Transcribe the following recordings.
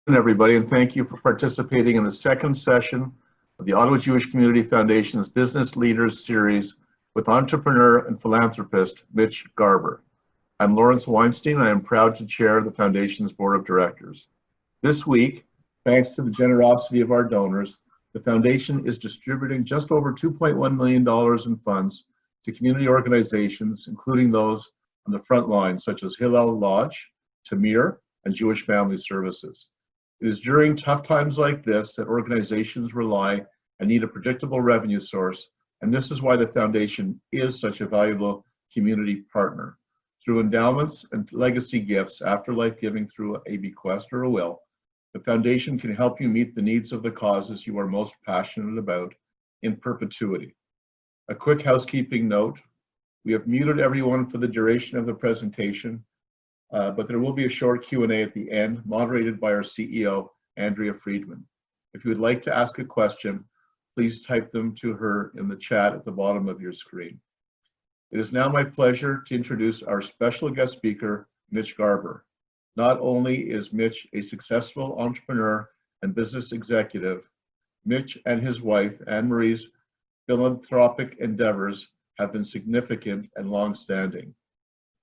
Everybody, and thank you for participating in the second session of the Ottawa Jewish Community Foundation's Business Leaders Series with entrepreneur and philanthropist Mitch Garber. I'm Lawrence Weinstein, and I am proud to chair the Foundation's Board of Directors. This week, thanks to the generosity of our donors, the Foundation is distributing just over $2.1 million in funds to community organizations, including those on the front line, such as Hillel Lodge, Tamir, and Jewish Family Services. It is during tough times like this that organizations rely and need a predictable revenue source, and this is why the Foundation is such a valuable community partner. Through endowments and legacy gifts, afterlife giving through a bequest or a will, the Foundation can help you meet the needs of the causes you are most passionate about in perpetuity. A quick housekeeping note: we have muted everyone for the duration of the presentation, but there will be a short Q&A at the end, moderated by our CEO, Andrea Friedman. If you would like to ask a question, please type them to her in the chat at the bottom of your screen. It is now my pleasure to introduce our special guest speaker, Mitch Garber. Not only is Mitch a successful entrepreneur and business executive, Mitch and his wife, Anne-Marie's philanthropic endeavors have been significant and long-standing.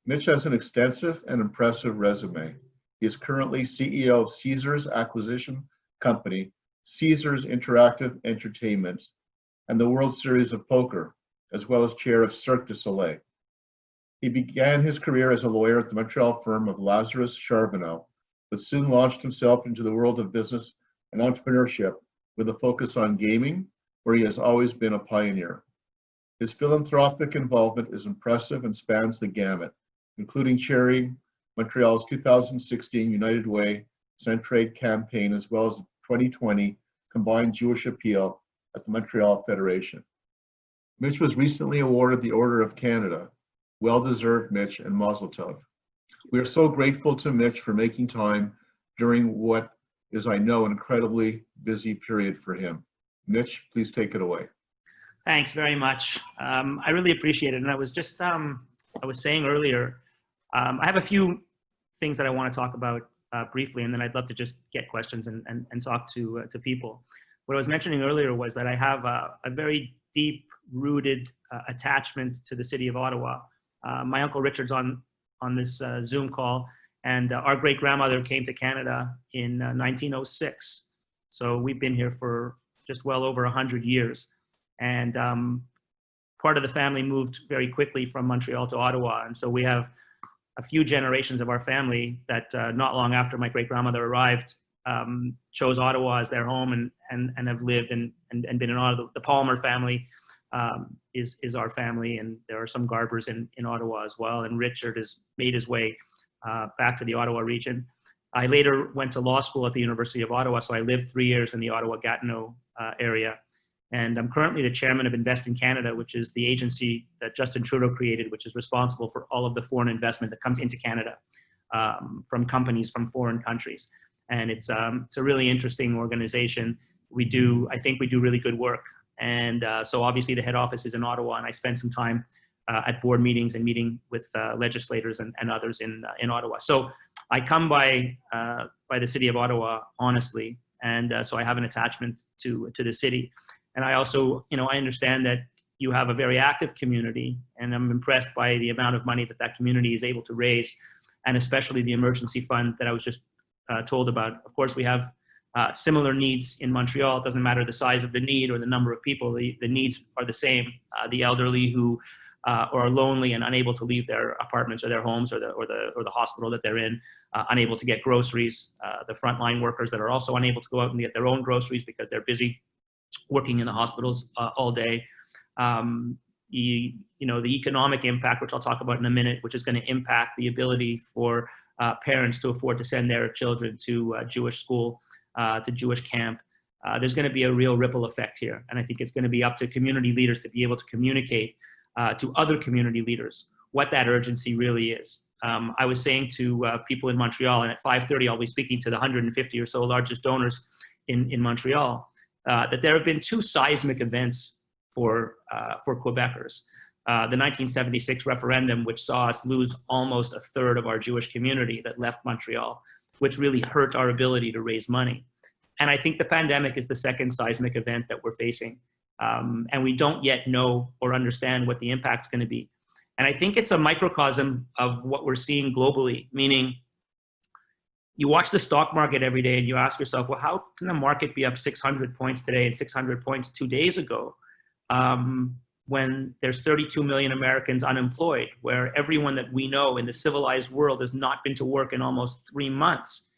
Mitch has an extensive and impressive resume. He is currently CEO of Caesars acquisition company, Caesars Interactive Entertainment, and the World Series of Poker, as well as chair of Cirque du Soleil. He began his career as a lawyer at the Montreal firm of Lazarus Charbonneau, but soon launched himself into the world of business and entrepreneurship with a focus on gaming, where he has always been a pioneer. His philanthropic involvement is impressive and spans the gamut, including chairing Montreal's 2016 United Way Centraide campaign, as well as the 2020 Combined Jewish Appeal at the Montreal Federation. Mitch was recently awarded the Order of Canada. Well-deserved, Mitch, and Mazel Tov. We are so grateful to Mitch for making time during what is, I know, an incredibly busy period for him. Mitch, please take it away. Thanks very much. I really appreciate it. And I was just, I was saying earlier, I have a few things that I want to talk about briefly, and then I'd love to just get questions and talk to people. What I was mentioning earlier was that I have a very deep-rooted attachment to the city of Ottawa. My Uncle Richard's on this Zoom call, and our great-grandmother came to Canada in 1906. So we've been here for just well over 100 years. And part of the family moved very quickly from Montreal to Ottawa. And so we have a few generations of our family that not long after my great-grandmother arrived, chose Ottawa as their home and have lived and been in Ottawa. The Palmer family is our family, and there are some Garbers in Ottawa as well. And Richard has made his way back to the Ottawa region. I later went to law school at the University of Ottawa, so I lived 3 years in the Ottawa-Gatineau area. And I'm currently the chairman of Invest in Canada, which is the agency that Justin Trudeau created, which is responsible for all of the foreign investment that comes into Canada from companies from foreign countries. And it's a really interesting organization. I think we do really good work. And so obviously the head office is in Ottawa, and I spend some time at board meetings and meeting with legislators and others in Ottawa. So I come by the city of Ottawa, honestly, and so I have an attachment to the city. And I also, I understand that you have a very active community, and I'm impressed by the amount of money that community is able to raise, and especially the emergency fund that I was just told about. Of course, we have similar needs in Montreal. It doesn't matter the size of the need or the number of people. The needs are the same. The elderly who are lonely and unable to leave their apartments or their homes or the hospital that they're in, unable to get groceries. The frontline workers that are also unable to go out and get their own groceries because they're busy working in the hospitals all day. The economic impact, which I'll talk about in a minute, which is going to impact the ability for parents to afford to send their children to Jewish school, to Jewish camp. There's going to be a real ripple effect here. And I think it's going to be up to community leaders to be able to communicate to other community leaders what that urgency really is. I was saying to people in Montreal, and at 5:30 I'll be speaking to the 150 or so largest donors in Montreal, that there have been two seismic events for Quebecers. The 1976 referendum, which saw us lose almost a third of our Jewish community that left Montreal, which really hurt our ability to raise money. And I think the pandemic is the second seismic event that we're facing. And we don't yet know or understand what the impact's going to be. And I think it's a microcosm of what we're seeing globally, meaning you watch the stock market every day and you ask yourself, well, how can the market be up 600 points today and 600 points 2 days ago when there's 32 million Americans unemployed, where everyone that we know in the civilized world has not been to work in almost 3 months,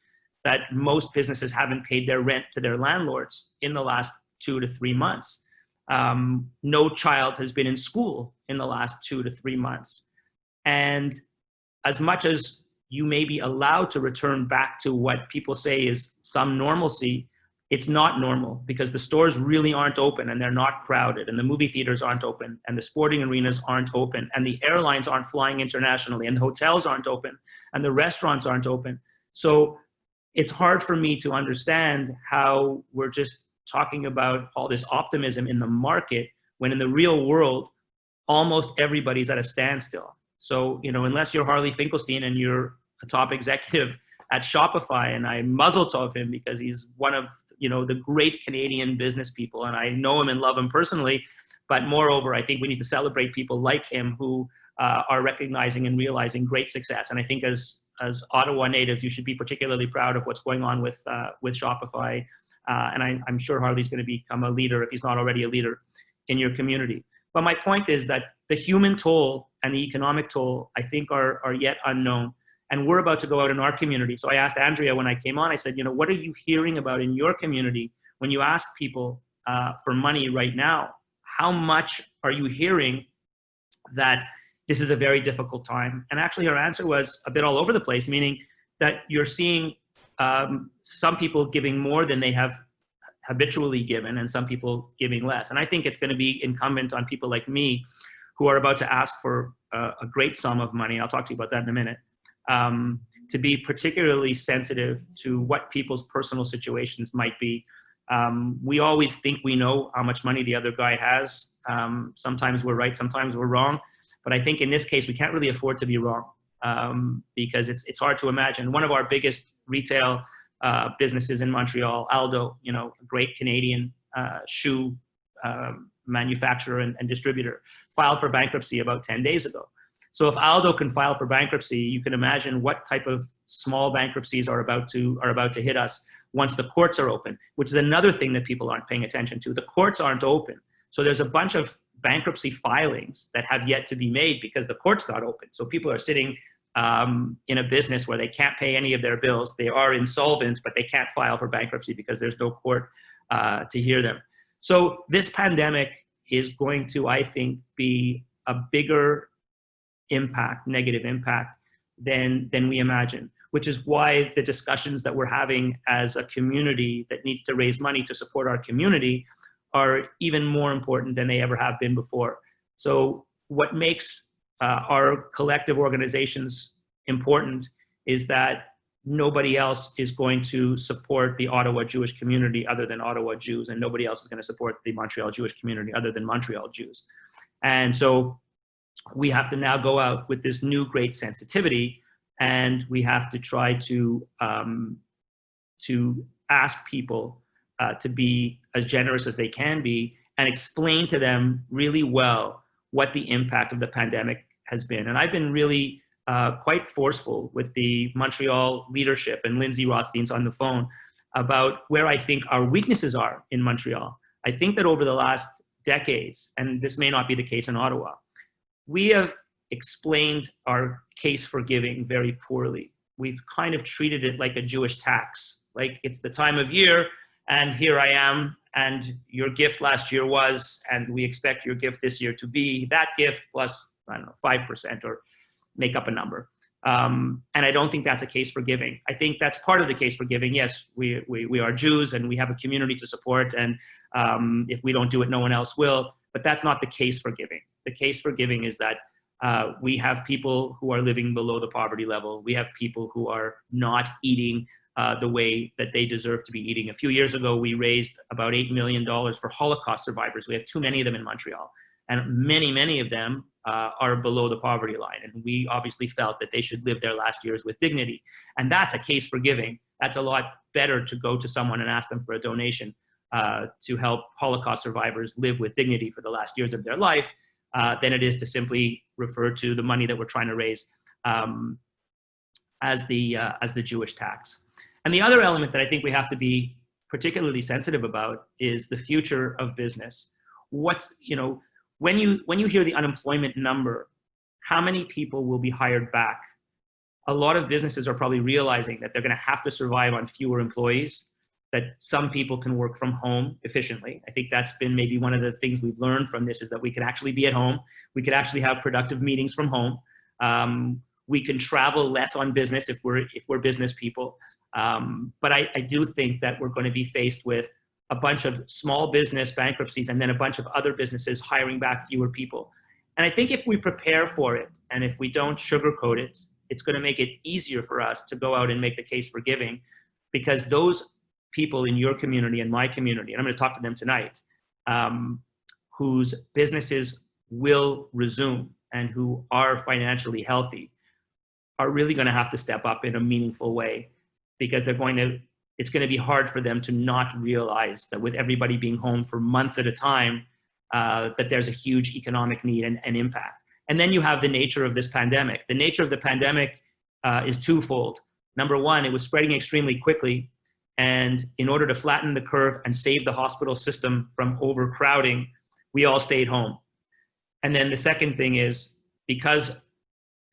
that most businesses haven't paid their rent to their landlords in the last 2 to 3 months. No child has been in school in the last 2 to 3 months. And as much as you may be allowed to return back to what people say is some normalcy, it's not normal, because the stores really aren't open and they're not crowded, and the movie theaters aren't open, and the sporting arenas aren't open, and the airlines aren't flying internationally, and the hotels aren't open, and the restaurants aren't open. So it's hard for me to understand how we're just talking about all this optimism in the market when in the real world, almost everybody's at a standstill. So, you know, unless you're Harley Finkelstein and you're a top executive at Shopify, and I muzzle tov him because he's one of, you know, the great Canadian business people, and I know him and love him personally, but moreover, I think we need to celebrate people like him who are recognizing and realizing great success. And I think as Ottawa natives, you should be particularly proud of what's going on with Shopify. And I'm sure Harley's going to become a leader, if he's not already a leader, in your community. But my point is that the human toll and the economic toll, I think, are yet unknown. And we're about to go out in our community. So I asked Andrea when I came on, I said, you know, what are you hearing about in your community when you ask people for money right now? How much are you hearing that this is a very difficult time? And actually her answer was a bit all over the place, meaning that you're seeing some people giving more than they have habitually given, and some people giving less. And I think it's going to be incumbent on people like me who are about to ask for a great sum of money, I'll talk to you about that in a minute, to be particularly sensitive to what people's personal situations might be. We always think we know how much money the other guy has. Sometimes we're right, sometimes we're wrong. But I think in this case, we can't really afford to be wrong, because it's hard to imagine. One of our biggest retail businesses in Montreal, Aldo, you know, a great Canadian shoe manufacturer and distributor, filed for bankruptcy about 10 days ago. So if Aldo can file for bankruptcy, you can imagine what type of small bankruptcies are about to hit us once the courts are open, which is another thing that people aren't paying attention to. The courts aren't open. So there's a bunch of bankruptcy filings that have yet to be made because the court's not open. So people are sitting in a business where they can't pay any of their bills. They are insolvent, but they can't file for bankruptcy because there's no court to hear them. So this pandemic is going to, I think, be a bigger impact, negative impact than we imagine, which is why the discussions that we're having as a community that needs to raise money to support our community are even more important than they ever have been before. So what makes our collective organizations important is that nobody else is going to support the Ottawa Jewish community other than Ottawa Jews, and nobody else is going to support the Montreal Jewish community other than Montreal Jews. And so we have to now go out with this new great sensitivity, and we have to try to ask people to be as generous as they can be and explain to them really well what the impact of the pandemic has been. And I've been really quite forceful with the Montreal leadership, and Lindsay Rothstein's on the phone, about where I think our weaknesses are in Montreal. I think that over the last decades, and this may not be the case in Ottawa, we have explained our case for giving very poorly. We've kind of treated it like a Jewish tax. Like, it's the time of year, and here I am, and your gift last year was, and we expect your gift this year to be that gift plus, I don't know, 5%, or make up a number. And I don't think that's a case for giving. I think that's part of the case for giving. Yes, we are Jews and we have a community to support, and if we don't do it, no one else will. But that's not the case for giving. The case for giving is that we have people who are living below the poverty level. We have people who are not eating the way that they deserve to be eating. A few years ago, we raised about $8 million for Holocaust survivors. We have too many of them in Montreal. And many, many of them are below the poverty line. And we obviously felt that they should live their last years with dignity. And that's a case for giving. That's a lot better to go to someone and ask them for a donation to help Holocaust survivors live with dignity for the last years of their life than it is to simply refer to the money that we're trying to raise as the Jewish tax. And the other element that I think we have to be particularly sensitive about is the future of business. What's, you know, when you hear the unemployment number, how many people will be hired back? A lot of businesses are probably realizing that they're going to have to survive on fewer employees, that some people can work from home efficiently. I think that's been maybe one of the things we've learned from this, is that we can actually be at home. We could actually have productive meetings from home. We can travel less on business if we're business people. But I do think that we're going to be faced with a bunch of small business bankruptcies and then a bunch of other businesses hiring back fewer people. And I think if we prepare for it and if we don't sugarcoat it, it's going to make it easier for us to go out and make the case for giving, because those people in your community and my community, and I'm going to talk to them tonight, whose businesses will resume and who are financially healthy, are really going to have to step up in a meaningful way, because it's going to be hard for them to not realize that with everybody being home for months at a time, that there's a huge economic need and impact. And then you have the nature of this pandemic. The nature of the pandemic is twofold. Number one, it was spreading extremely quickly. And in order to flatten the curve and save the hospital system from overcrowding, we all stayed home. And then the second thing is, because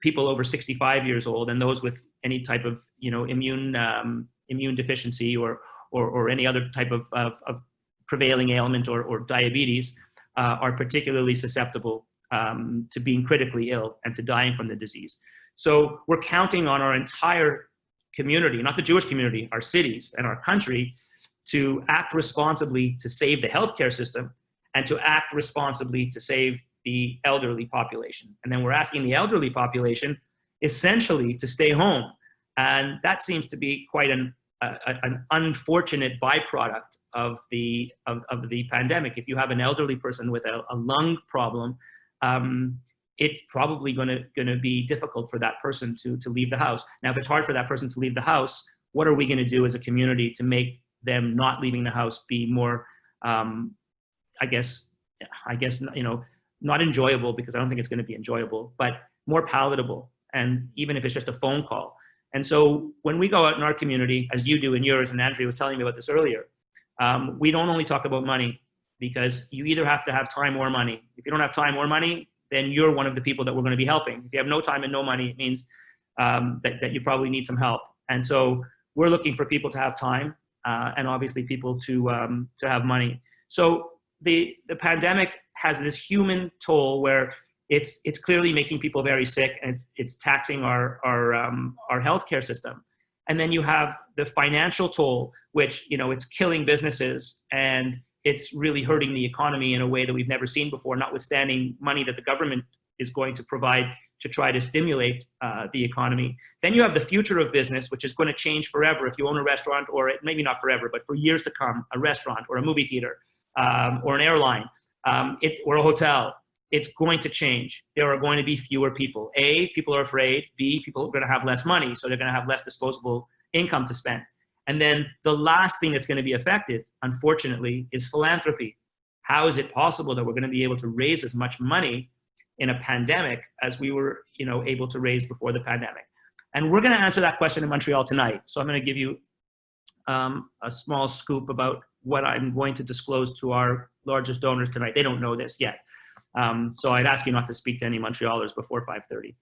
people over 65 years old and those with any type of, you know, immune deficiency or any other type of prevailing ailment or diabetes are particularly susceptible to being critically ill and to dying from the disease. So we're counting on our entire community, not the Jewish community, our cities and our country, to act responsibly to save the healthcare system and to act responsibly to save the elderly population. And then we're asking the elderly population essentially to stay home. And that seems to be quite an unfortunate byproduct of the pandemic. If you have an elderly person with a lung problem, it's probably going to be difficult for that person to leave the house. Now, if it's hard for that person to leave the house, what are we going to do as a community to make them not leaving the house be more, I guess, you know, not enjoyable, because I don't think it's going to be enjoyable, but more palatable. And even if it's just a phone call. And so when we go out in our community, as you do in yours, and Andrea was telling me about this earlier, we don't only talk about money, because you either have to have time or money. If you don't have time or money, then you're one of the people that we're going to be helping. If you have no time and no money, it means that you probably need some help. And so we're looking for people to have time and obviously people to have money. So the pandemic has this human toll where it's clearly making people very sick, and it's taxing our healthcare system. And then you have the financial toll, which, you know, it's killing businesses and it's really hurting the economy in a way that we've never seen before, notwithstanding money that the government is going to provide to try to stimulate the economy. Then you have the future of business, which is going to change forever. If you own a restaurant, or maybe not forever, but for years to come, a restaurant or a movie theater or an airline or a hotel, it's going to change. There are going to be fewer people. A, people are afraid. B, people are going to have less money, so they're going to have less disposable income to spend. And then the last thing that's going to be affected, unfortunately, is philanthropy. How is it possible that we're going to be able to raise as much money in a pandemic as we were, you know, able to raise before the pandemic? And we're going to answer that question in Montreal tonight. So I'm going to give you a small scoop about what I'm going to disclose to our largest donors tonight. They don't know this yet. So I'd ask you not to speak to any Montrealers before 5:30.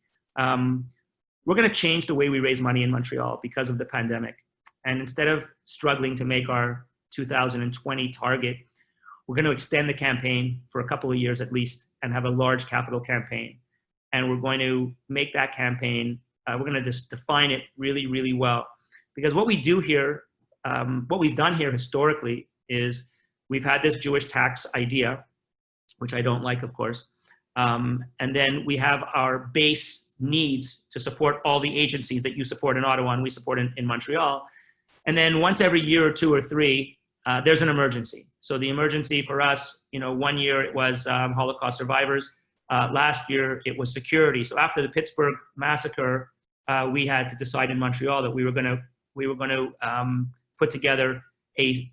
We're going to change the way we raise money in Montreal because of the pandemic. And instead of struggling to make our 2020 target, we're going to extend the campaign for a couple of years at least and have a large capital campaign. And we're going to make that campaign, we're going to just define it really, really well. Because what we do here, what we've done here historically is we've had this Jewish tax idea, which I don't like, of course. And then we have our base needs to support all the agencies that you support in Ottawa and we support in Montreal. And then once every year or two or three, there's an emergency. So the emergency for us, you know, one year it was Holocaust survivors. Last year, it was security. So after the Pittsburgh massacre, we had to decide in Montreal that we were going to put together a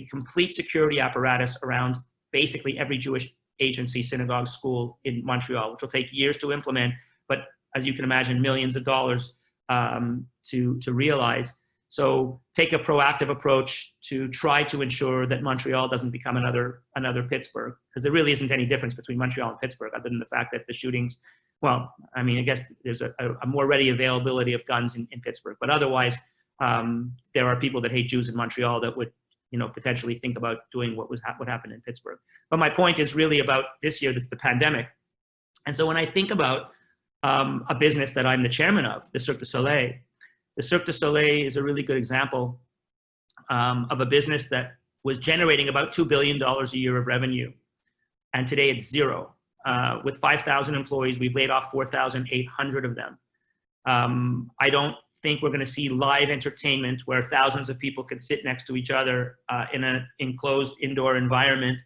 complete security apparatus around basically every Jewish agency, synagogue, school in Montreal, which will take years to implement, but as you can imagine, millions of dollars to realize. So take a proactive approach to try to ensure that Montreal doesn't become another Pittsburgh, because there really isn't any difference between Montreal and Pittsburgh other than the fact that the shootings, well, I mean, I guess there's a more ready availability of guns in Pittsburgh, but otherwise there are people that hate Jews in Montreal that would, potentially think about doing what happened in Pittsburgh. But my point is really about this year, that's the pandemic. And so when I think about a business that I'm the chairman of, the Cirque du Soleil, the Cirque du Soleil is a really good example of a business that was generating about $2 billion a year of revenue. And today it's zero. With 5,000 employees, we've laid off 4,800 of them. I don't think we're going to see live entertainment where thousands of people could sit next to each other in an enclosed indoor environment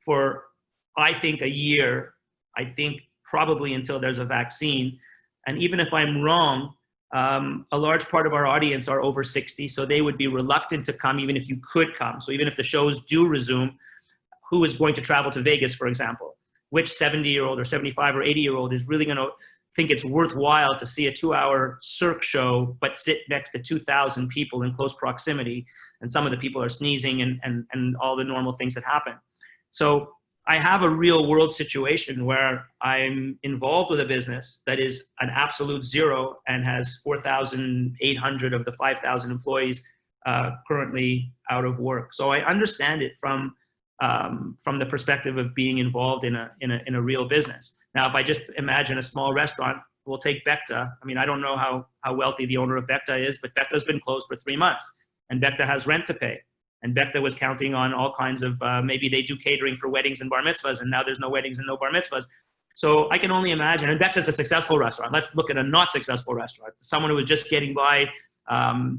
for, I think, a year. I think probably until there's a vaccine. And even if I'm wrong, a large part of our audience are over 60, so they would be reluctant to come even if you could come. So even if the shows do resume, who is going to travel to Vegas, for example? Which 70-year-old or 75 or 80-year-old is really going to think it's worthwhile to see a 2-hour Cirque show, but sit next to 2,000 people in close proximity, and some of the people are sneezing and all the normal things that happen. So I have a real world situation where I'm involved with a business that is an absolute zero and has 4,800 of the 5,000 employees currently out of work. So I understand it from the perspective of being involved in a real business. Now, if I just imagine a small restaurant, we'll take Bechta. I mean, I don't know how wealthy the owner of Bechta is, but Bechta's been closed for 3 months, and Bechta has rent to pay. And Bechta was counting on all kinds of, maybe they do catering for weddings and bar mitzvahs, and now there's no weddings and no bar mitzvahs. So I can only imagine, and Bechta's a successful restaurant. Let's look at a not successful restaurant. Someone who was just getting by,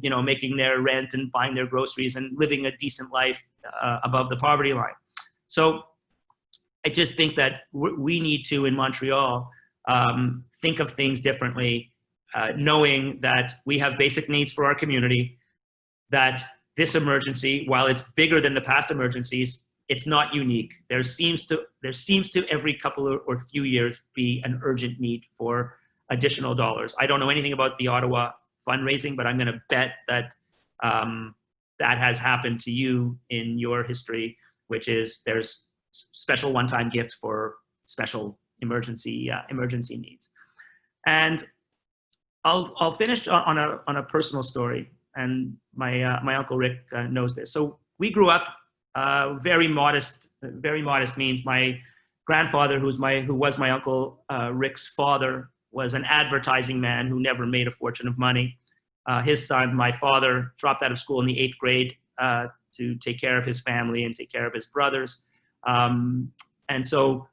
making their rent and buying their groceries and living a decent life above the poverty line. So I just think that we need to, in Montreal, think of things differently, knowing that we have basic needs for our community, that this emergency, while it's bigger than the past emergencies, it's not unique. There seems to every couple or few years be an urgent need for additional dollars. I don't know anything about the Ottawa fundraising, but I'm going to bet that that has happened to you in your history, which is there's special one-time gifts for special emergency needs. And I'll finish on a personal story. And my Uncle Rick knows this. So we grew up very modest means. My grandfather, who was my Uncle Rick's father, was an advertising man who never made a fortune of money. His son, my father, dropped out of school in the 8th grade to take care of his family and take care of his brothers. And so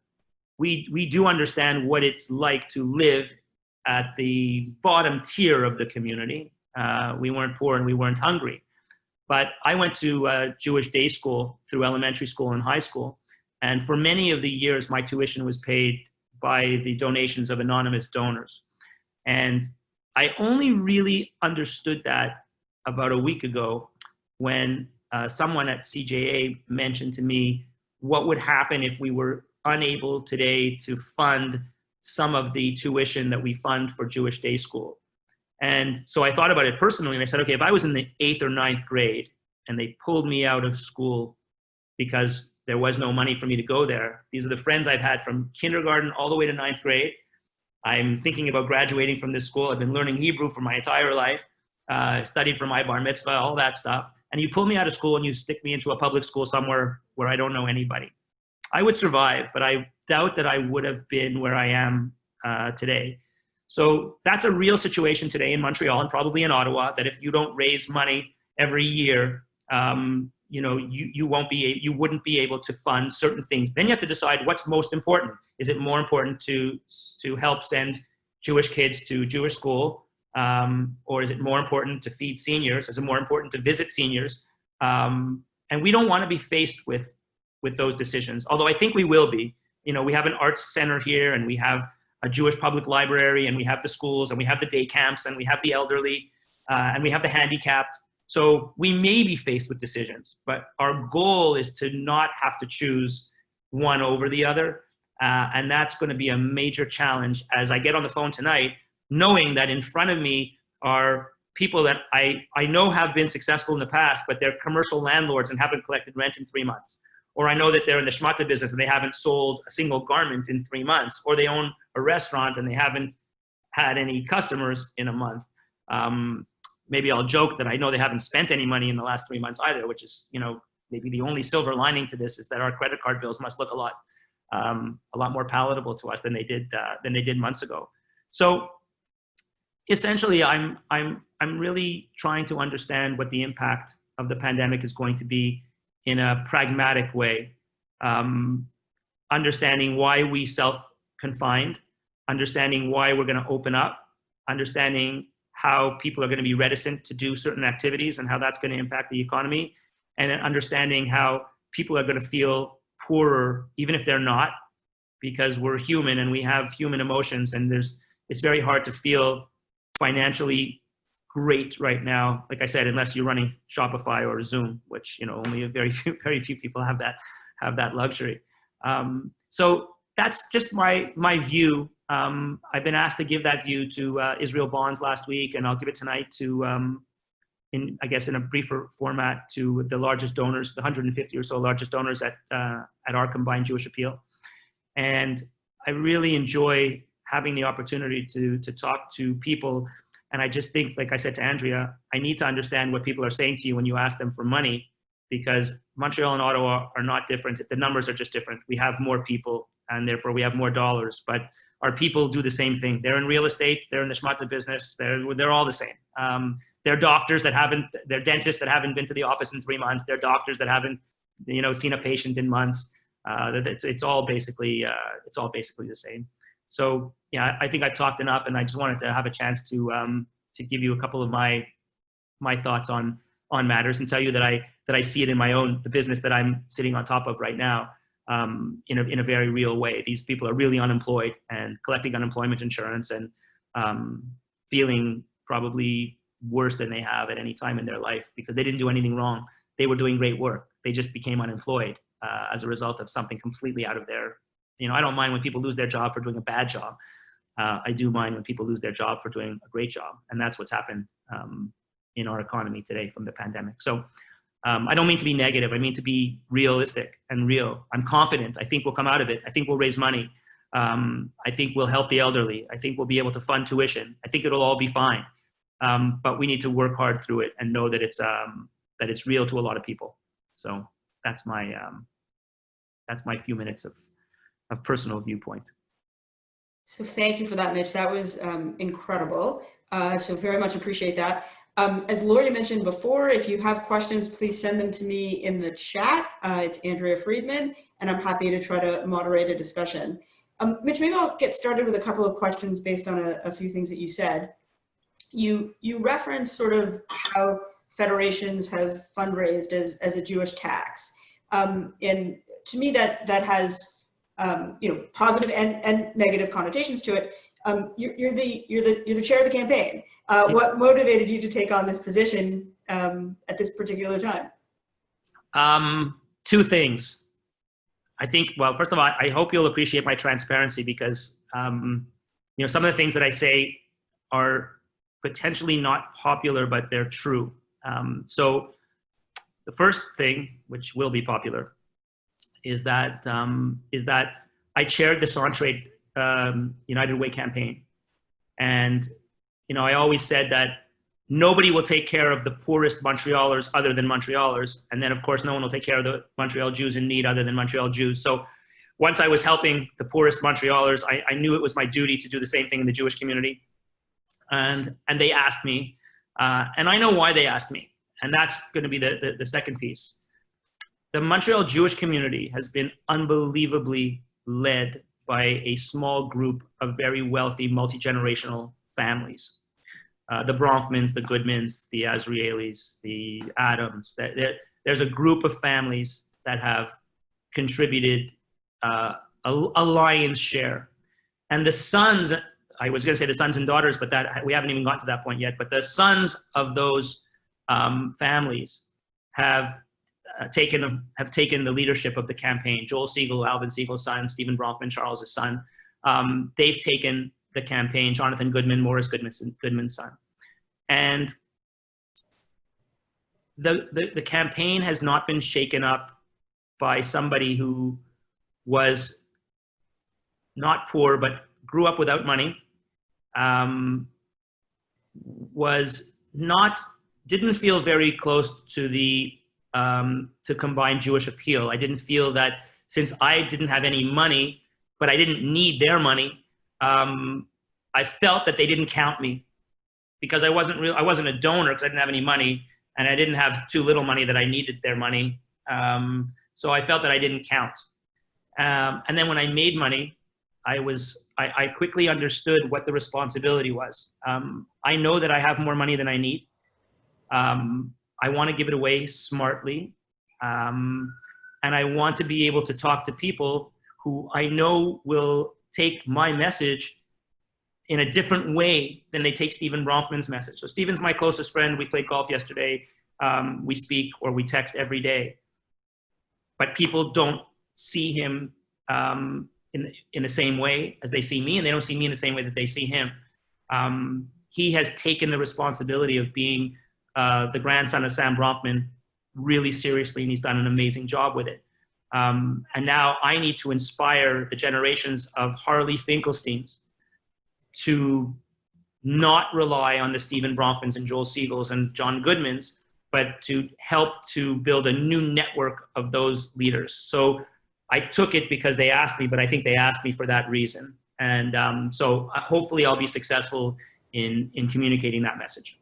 we do understand what it's like to live at the bottom tier of the community. We weren't poor and we weren't hungry. But I went to Jewish day school through elementary school and high school. And for many of the years, my tuition was paid by the donations of anonymous donors. And I only really understood that about a week ago when someone at CJA mentioned to me what would happen if we were unable today to fund some of the tuition that we fund for Jewish day school. And so I thought about it personally, and I said, okay, if I was in the 8th or 9th grade and they pulled me out of school because there was no money for me to go there, these are the friends I've had from kindergarten all the way to 9th grade. I'm thinking about graduating from this school. I've been learning Hebrew for my entire life, studied for my bar mitzvah, all that stuff. And you pull me out of school and you stick me into a public school somewhere where I don't know anybody. I would survive, but I doubt that I would have been where I am today. So that's a real situation today in Montreal and probably in Ottawa, that if you don't raise money every year, you wouldn't be able to fund certain things. Then you have to decide what's most important. Is it more important to help send Jewish kids to Jewish school? Or is it more important to feed seniors? Is it more important to visit seniors? And we don't want to be faced with those decisions, although I think we will be. we have an arts center here, and we have a Jewish public library, and we have the schools, and we have the day camps, and we have the elderly, and we have the handicapped. So we may be faced with decisions, but our goal is to not have to choose one over the other. And that's going to be a major challenge as I get on the phone tonight, knowing that in front of me are people that I know have been successful in the past, but they're commercial landlords and haven't collected rent in 3 months. Or I know that they're in the schmata business and they haven't sold a single garment in 3 months. Or they own a restaurant and they haven't had any customers in a month. Maybe I'll joke that I know they haven't spent any money in the last 3 months either, which is, maybe the only silver lining to this is that our credit card bills must look a lot more palatable to us than they did months ago. So essentially, I'm really trying to understand what the impact of the pandemic is going to be in a pragmatic way, understanding why we self-confined, understanding why we're going to open up, understanding how people are going to be reticent to do certain activities and how that's going to impact the economy, and then understanding how people are going to feel poorer, even if they're not, because we're human and we have human emotions, and it's very hard to feel financially great right now, like I said, unless you're running Shopify or Zoom, which only a very few people have that luxury. So that's just my view. I've been asked to give that view to Israel Bonds last week, and I'll give it tonight to, in a briefer format, to the largest donors, the 150 or so largest donors at our combined Jewish appeal. And I really enjoy having the opportunity to talk to people. And I just think, like I said to Andrea, I need to understand what people are saying to you when you ask them for money, because Montreal and Ottawa are not different. The numbers are just different. We have more people, and therefore we have more dollars. But our people do the same thing. They're in real estate. They're in the schmata business. They're all the same. They're doctors they're dentists that haven't been to the office in 3 months. They're doctors that haven't, seen a patient in months. It's all basically the same. So yeah, I think I've talked enough, and I just wanted to have a chance to give you a couple of my thoughts on matters, and tell you that I see it in the business that I'm sitting on top of right now, in a very real way. These people are really unemployed and collecting unemployment insurance, and feeling probably worse than they have at any time in their life, because they didn't do anything wrong. They were doing great work. They just became unemployed as a result of something completely out of their. I don't mind when people lose their job for doing a bad job. I do mind when people lose their job for doing a great job, and that's what's happened in our economy today from the pandemic. So I don't mean to be negative. I mean to be realistic and real. I'm confident. I think we'll come out of it. I think we'll raise money. I think we'll help the elderly. I think we'll be able to fund tuition. I think it'll all be fine. But we need to work hard through it and know that it's real to a lot of people. So that's my few minutes of personal viewpoint. So thank you for that, Mitch. That was incredible. So very much appreciate that. As Lori mentioned before, if you have questions, please send them to me in the chat. It's Andrea Friedman, and I'm happy to try to moderate a discussion. Mitch, maybe I'll get started with a couple of questions based on a few things that you said. You referenced sort of how federations have fundraised as a Jewish tax. And to me, that has positive and negative connotations to it. You're the chair of the campaign. What motivated you to take on this position at this particular time? Two things. I think, well, first of all, I hope you'll appreciate my transparency, because some of the things that I say are potentially not popular, but they're true. So the first thing, which will be popular, is that I chaired the Centre United Way campaign, and I always said that nobody will take care of the poorest Montrealers other than Montrealers, and then of course no one will take care of the Montreal Jews in need other than Montreal Jews. So once I was helping the poorest Montrealers, I knew it was my duty to do the same thing in the Jewish community, and they asked me, and I know why they asked me, and that's going to be the second piece. The Montreal Jewish community has been unbelievably led by a small group of very wealthy, multi-generational families. The Bronfmans, the Goodmans, the Azraelis, the Adams. There's a group of families that have contributed a lion's share. And the sons, I was going to say the sons and daughters, but that we haven't even gotten to that point yet. But the sons of those families have taken the leadership of the campaign. Joel Siegel, Alvin Siegel's son, Stephen Bronfman, Charles's son. They've taken the campaign. Jonathan Goodman, Morris Goodman's son, and the campaign has not been shaken up by somebody who was not poor but grew up without money, didn't feel very close to the to combined Jewish appeal. I didn't feel that since I didn't have any money, but I didn't need their money, I felt that they didn't count me because I wasn't a donor because I didn't have any money, and I didn't have too little money that I needed their money. So I felt that I didn't count. And then when I made money, I quickly understood what the responsibility was. I know that I have more money than I need. I want to give it away smartly. And I want to be able to talk to people who I know will take my message in a different way than they take Stephen Bronfman's message. So Stephen's my closest friend. We played golf yesterday. We speak or we text every day. But people don't see him in the same way as they see me, and they don't see me in the same way that they see him. He has taken the responsibility of being the grandson of Sam Bronfman really seriously, and he's done an amazing job with it. And now I need to inspire the generations of Harley Finkelsteins to not rely on the Stephen Bronfmans and Joel Siegels and John Goodmans, but to help to build a new network of those leaders. So I took it because they asked me, but I think they asked me for that reason. And so hopefully I'll be successful in communicating that message.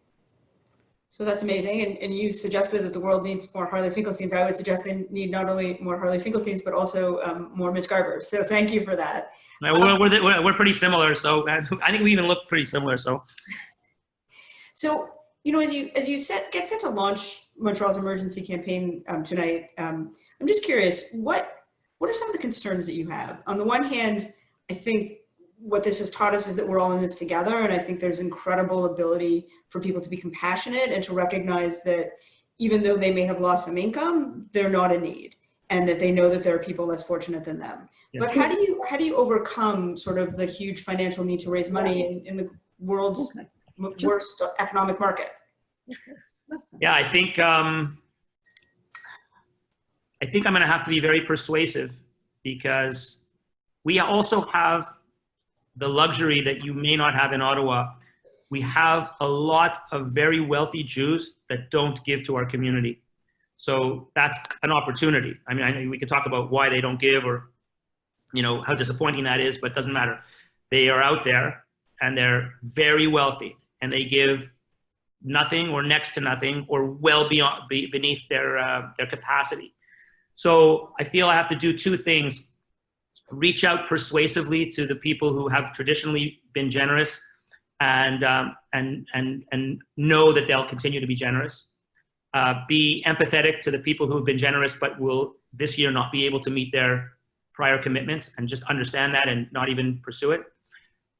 So that's amazing. And you suggested that the world needs more Harley Finkelsteins. I would suggest they need not only more Harley Finkelsteins, but also more Mitch Garber. So thank you for that. We're pretty similar. So I think we even look pretty similar. So you know, as you get set to launch Montreal's emergency campaign tonight, I'm just curious, what are some of the concerns that you have? On the one hand, I think what this has taught us is that we're all in this together, and I think there's incredible ability for people to be compassionate and to recognize that even though they may have lost some income, they're not in need, and that they know that there are people less fortunate than them. Yeah. But how do you overcome sort of the huge financial need to raise money in the world's worst economic market? Yeah, I think I'm going to have to be very persuasive, because we also have the luxury that you may not have in Ottawa. We have a lot of very wealthy Jews that don't give to our community. So that's an opportunity. I mean, I know we could talk about why they don't give, or, you know, how disappointing that is, but it doesn't matter. They are out there and they're very wealthy, and they give nothing or next to nothing or well beneath their capacity. So I feel I have to do two things: reach out persuasively to the people who have traditionally been generous, and know that they'll continue to be generous. Be empathetic to the people who have been generous but will this year not be able to meet their prior commitments, and just understand that and not even pursue it.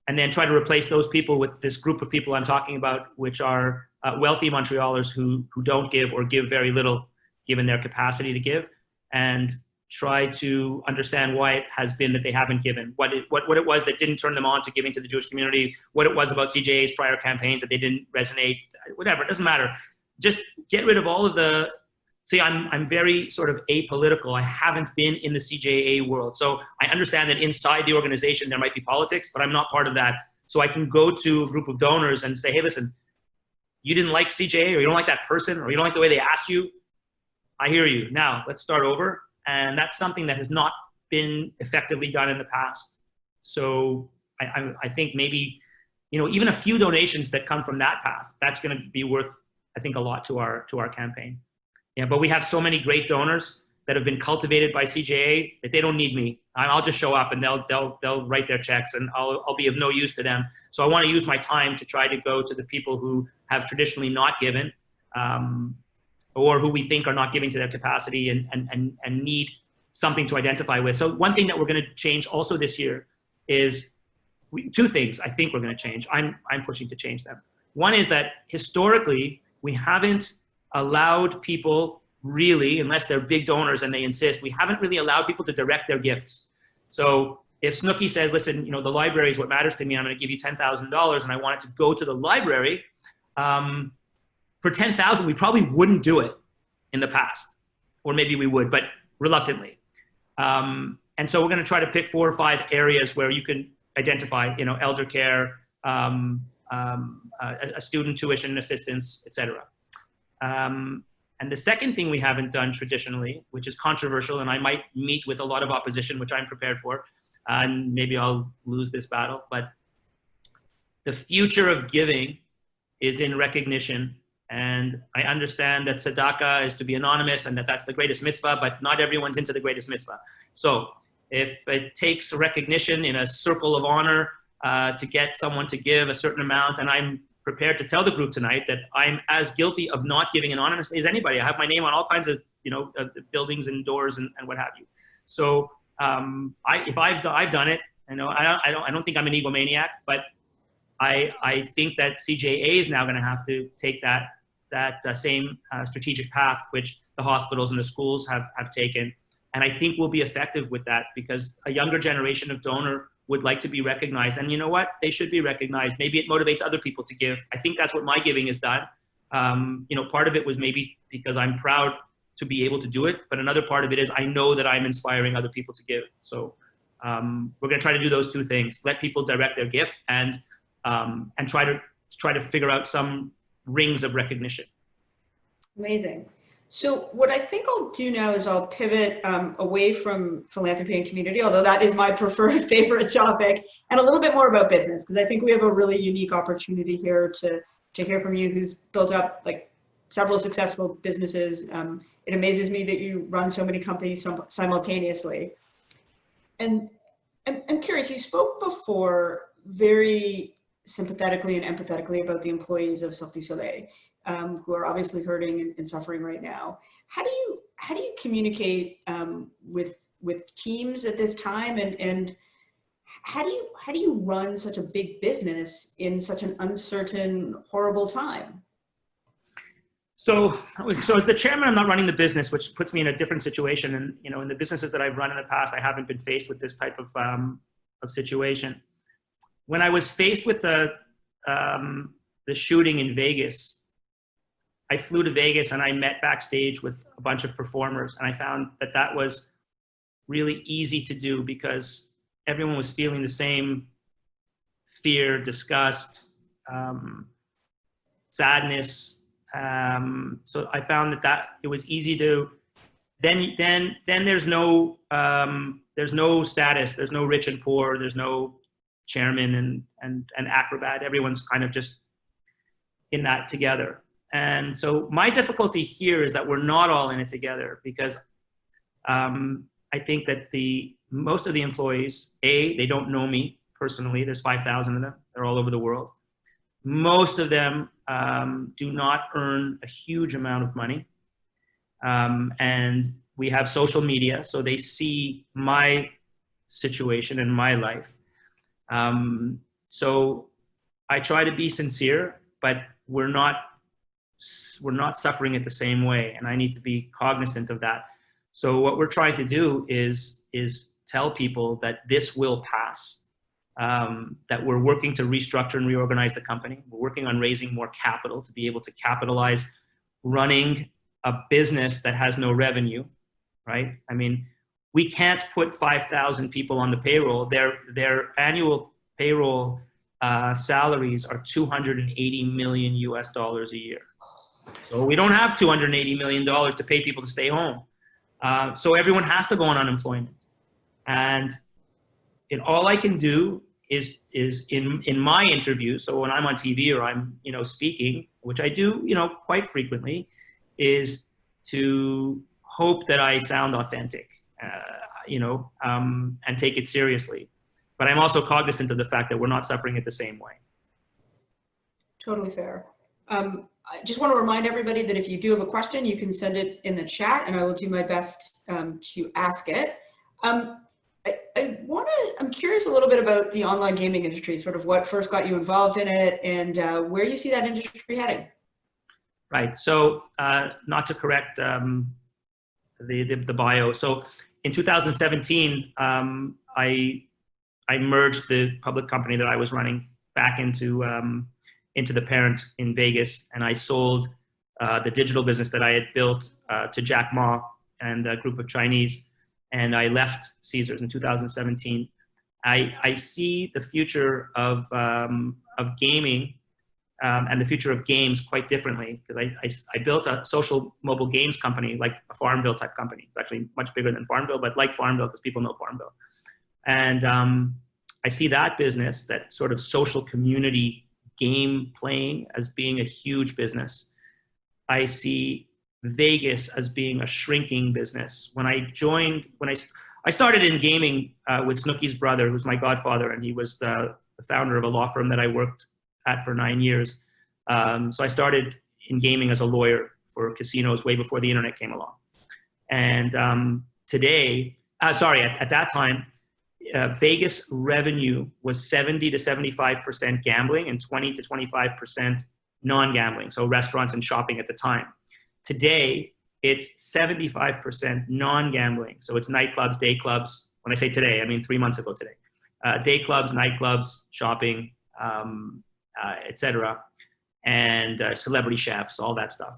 And then try to replace those people with this group of people I'm talking about, which are wealthy Montrealers who don't give or give very little given their capacity to give, and try to understand why it has been that they haven't given, what it was that didn't turn them on to giving to the Jewish community, what it was about CJA's prior campaigns that they didn't resonate, whatever, it doesn't matter. Just get rid of all of the, see, I'm very sort of apolitical. I haven't been in the CJA world. So I understand that inside the organization there might be politics, but I'm not part of that. So I can go to a group of donors and say, hey, listen, you didn't like CJA, or you don't like that person, or you don't like the way they asked you. I hear you. Now let's start over. And that's something that has not been effectively done in the past. So I think maybe, you know, even a few donations that come from that path, that's going to be worth, I think, a lot to our campaign. Yeah, but we have so many great donors that have been cultivated by CJA that they don't need me. I'll just show up and they'll write their checks, and I'll be of no use to them. So I want to use my time to try to go to the people who have traditionally not given, or who we think are not giving to their capacity and need something to identify with. So one thing that we're going to change also this year is two things I think we're going to change. I'm pushing to change them. One is that historically, we haven't allowed people really, unless they're big donors and they insist, we haven't really allowed people to direct their gifts. So if Snooki says, listen, you know, the library is what matters to me, I'm going to give you $10,000 and I want it to go to the library, for $10,000, we probably wouldn't do it in the past, or maybe we would, but reluctantly. And so we're going to try to pick 4 or 5 areas where you can identify, you know, elder care, a student tuition assistance, etc. And the second thing we haven't done traditionally, which is controversial, and I might meet with a lot of opposition, which I'm prepared for, and maybe I'll lose this battle, but the future of giving is in recognition. And I understand that tzedakah is to be anonymous and that that's the greatest mitzvah, but not everyone's into the greatest mitzvah. So if it takes recognition in a circle of honor to get someone to give a certain amount, and I'm prepared to tell the group tonight that I'm as guilty of not giving anonymously as anybody. I have my name on all kinds of, you know, buildings and doors and what have you. So if I've done it, you know, I don't think I'm an egomaniac, but I think that CJA is now going to have to take that same strategic path which the hospitals and the schools have taken. And I think we'll be effective with that because a younger generation of donor would like to be recognized. And you know what? They should be recognized. Maybe it motivates other people to give. I think that's what my giving has done. You know, part of it was maybe because I'm proud to be able to do it, but another part of it is I know that I'm inspiring other people to give. So we're going to try to do those two things: let people direct their gifts and try to figure out some rings of recognition. Amazing. So what I think I'll do now is I'll pivot away from philanthropy and community, although that is my preferred favorite topic, and a little bit more about business, because I think we have a really unique opportunity here to hear from you, who's built up like several successful businesses. It amazes me that you run so many companies simultaneously. And I'm curious, you spoke before very sympathetically and empathetically about the employees of Cirque du Soleil, who are obviously hurting and suffering right now. How do you communicate with teams at this time, and how do you run such a big business in such an uncertain, horrible time? So as the chairman, I'm not running the business, which puts me in a different situation. And you know, in the businesses that I've run in the past, I haven't been faced with this type of situation. When I was faced with the shooting in Vegas, I flew to Vegas and I met backstage with a bunch of performers, and I found that that was really easy to do because everyone was feeling the same fear, disgust, sadness. So I found that it was easy to. Then there's no status. There's no rich and poor. There's no chairman and acrobat. Everyone's kind of just in that together. And so my difficulty here is that we're not all in it together because I think that most of the employees, they don't know me personally. There's 5,000 of them. They're all over the world. Most of them do not earn a huge amount of money. And we have social media, so they see my situation and my life. So I try to be sincere, but we're not suffering it the same way, and I need to be cognizant of that. So what we're trying to do is tell people that this will pass, that we're working to restructure and reorganize the company. We're working on raising more capital to be able to capitalize running a business that has no revenue, right? I mean, we can't put 5,000 people on the payroll. Their annual payroll salaries are $280 million a year. So we don't have $280 million to pay people to stay home. So everyone has to go on unemployment. And all I can do is in my interviews, so when I'm on TV or I'm, speaking, which I do, quite frequently, is to hope that I sound authentic, and take it seriously. But I'm also cognizant of the fact that we're not suffering it the same way. Totally fair. I just want to remind everybody that if you do have a question, you can send it in the chat and I will do my best to ask it. I'm curious a little bit about the online gaming industry, sort of what first got you involved in it and where you see that industry heading. Right. So not to correct the bio. So in 2017, I merged the public company that I was running back into the parent in Vegas, and I sold the digital business that I had built to Jack Ma and a group of Chinese, and I left Caesars in 2017. I see the future of gaming and the future of games quite differently, because I built a social mobile games company, like a Farmville type company. It's actually much bigger than Farmville, but like Farmville because people know Farmville. And I see that business, that sort of social community game playing, as being a huge business. I see Vegas as being a shrinking business. When I started in gaming with Snooki's brother, who's my godfather, and he was the founder of a law firm that I worked at for 9 years. So I started in gaming as a lawyer for casinos way before the internet came along. And at that time, Vegas revenue was 70 to 75% gambling and 20 to 25% non-gambling, so restaurants and shopping at the time. Today, it's 75% non-gambling, so it's nightclubs, day clubs. When I say today, I mean 3 months ago today. Day clubs, nightclubs, shopping, etc., and celebrity chefs, all that stuff.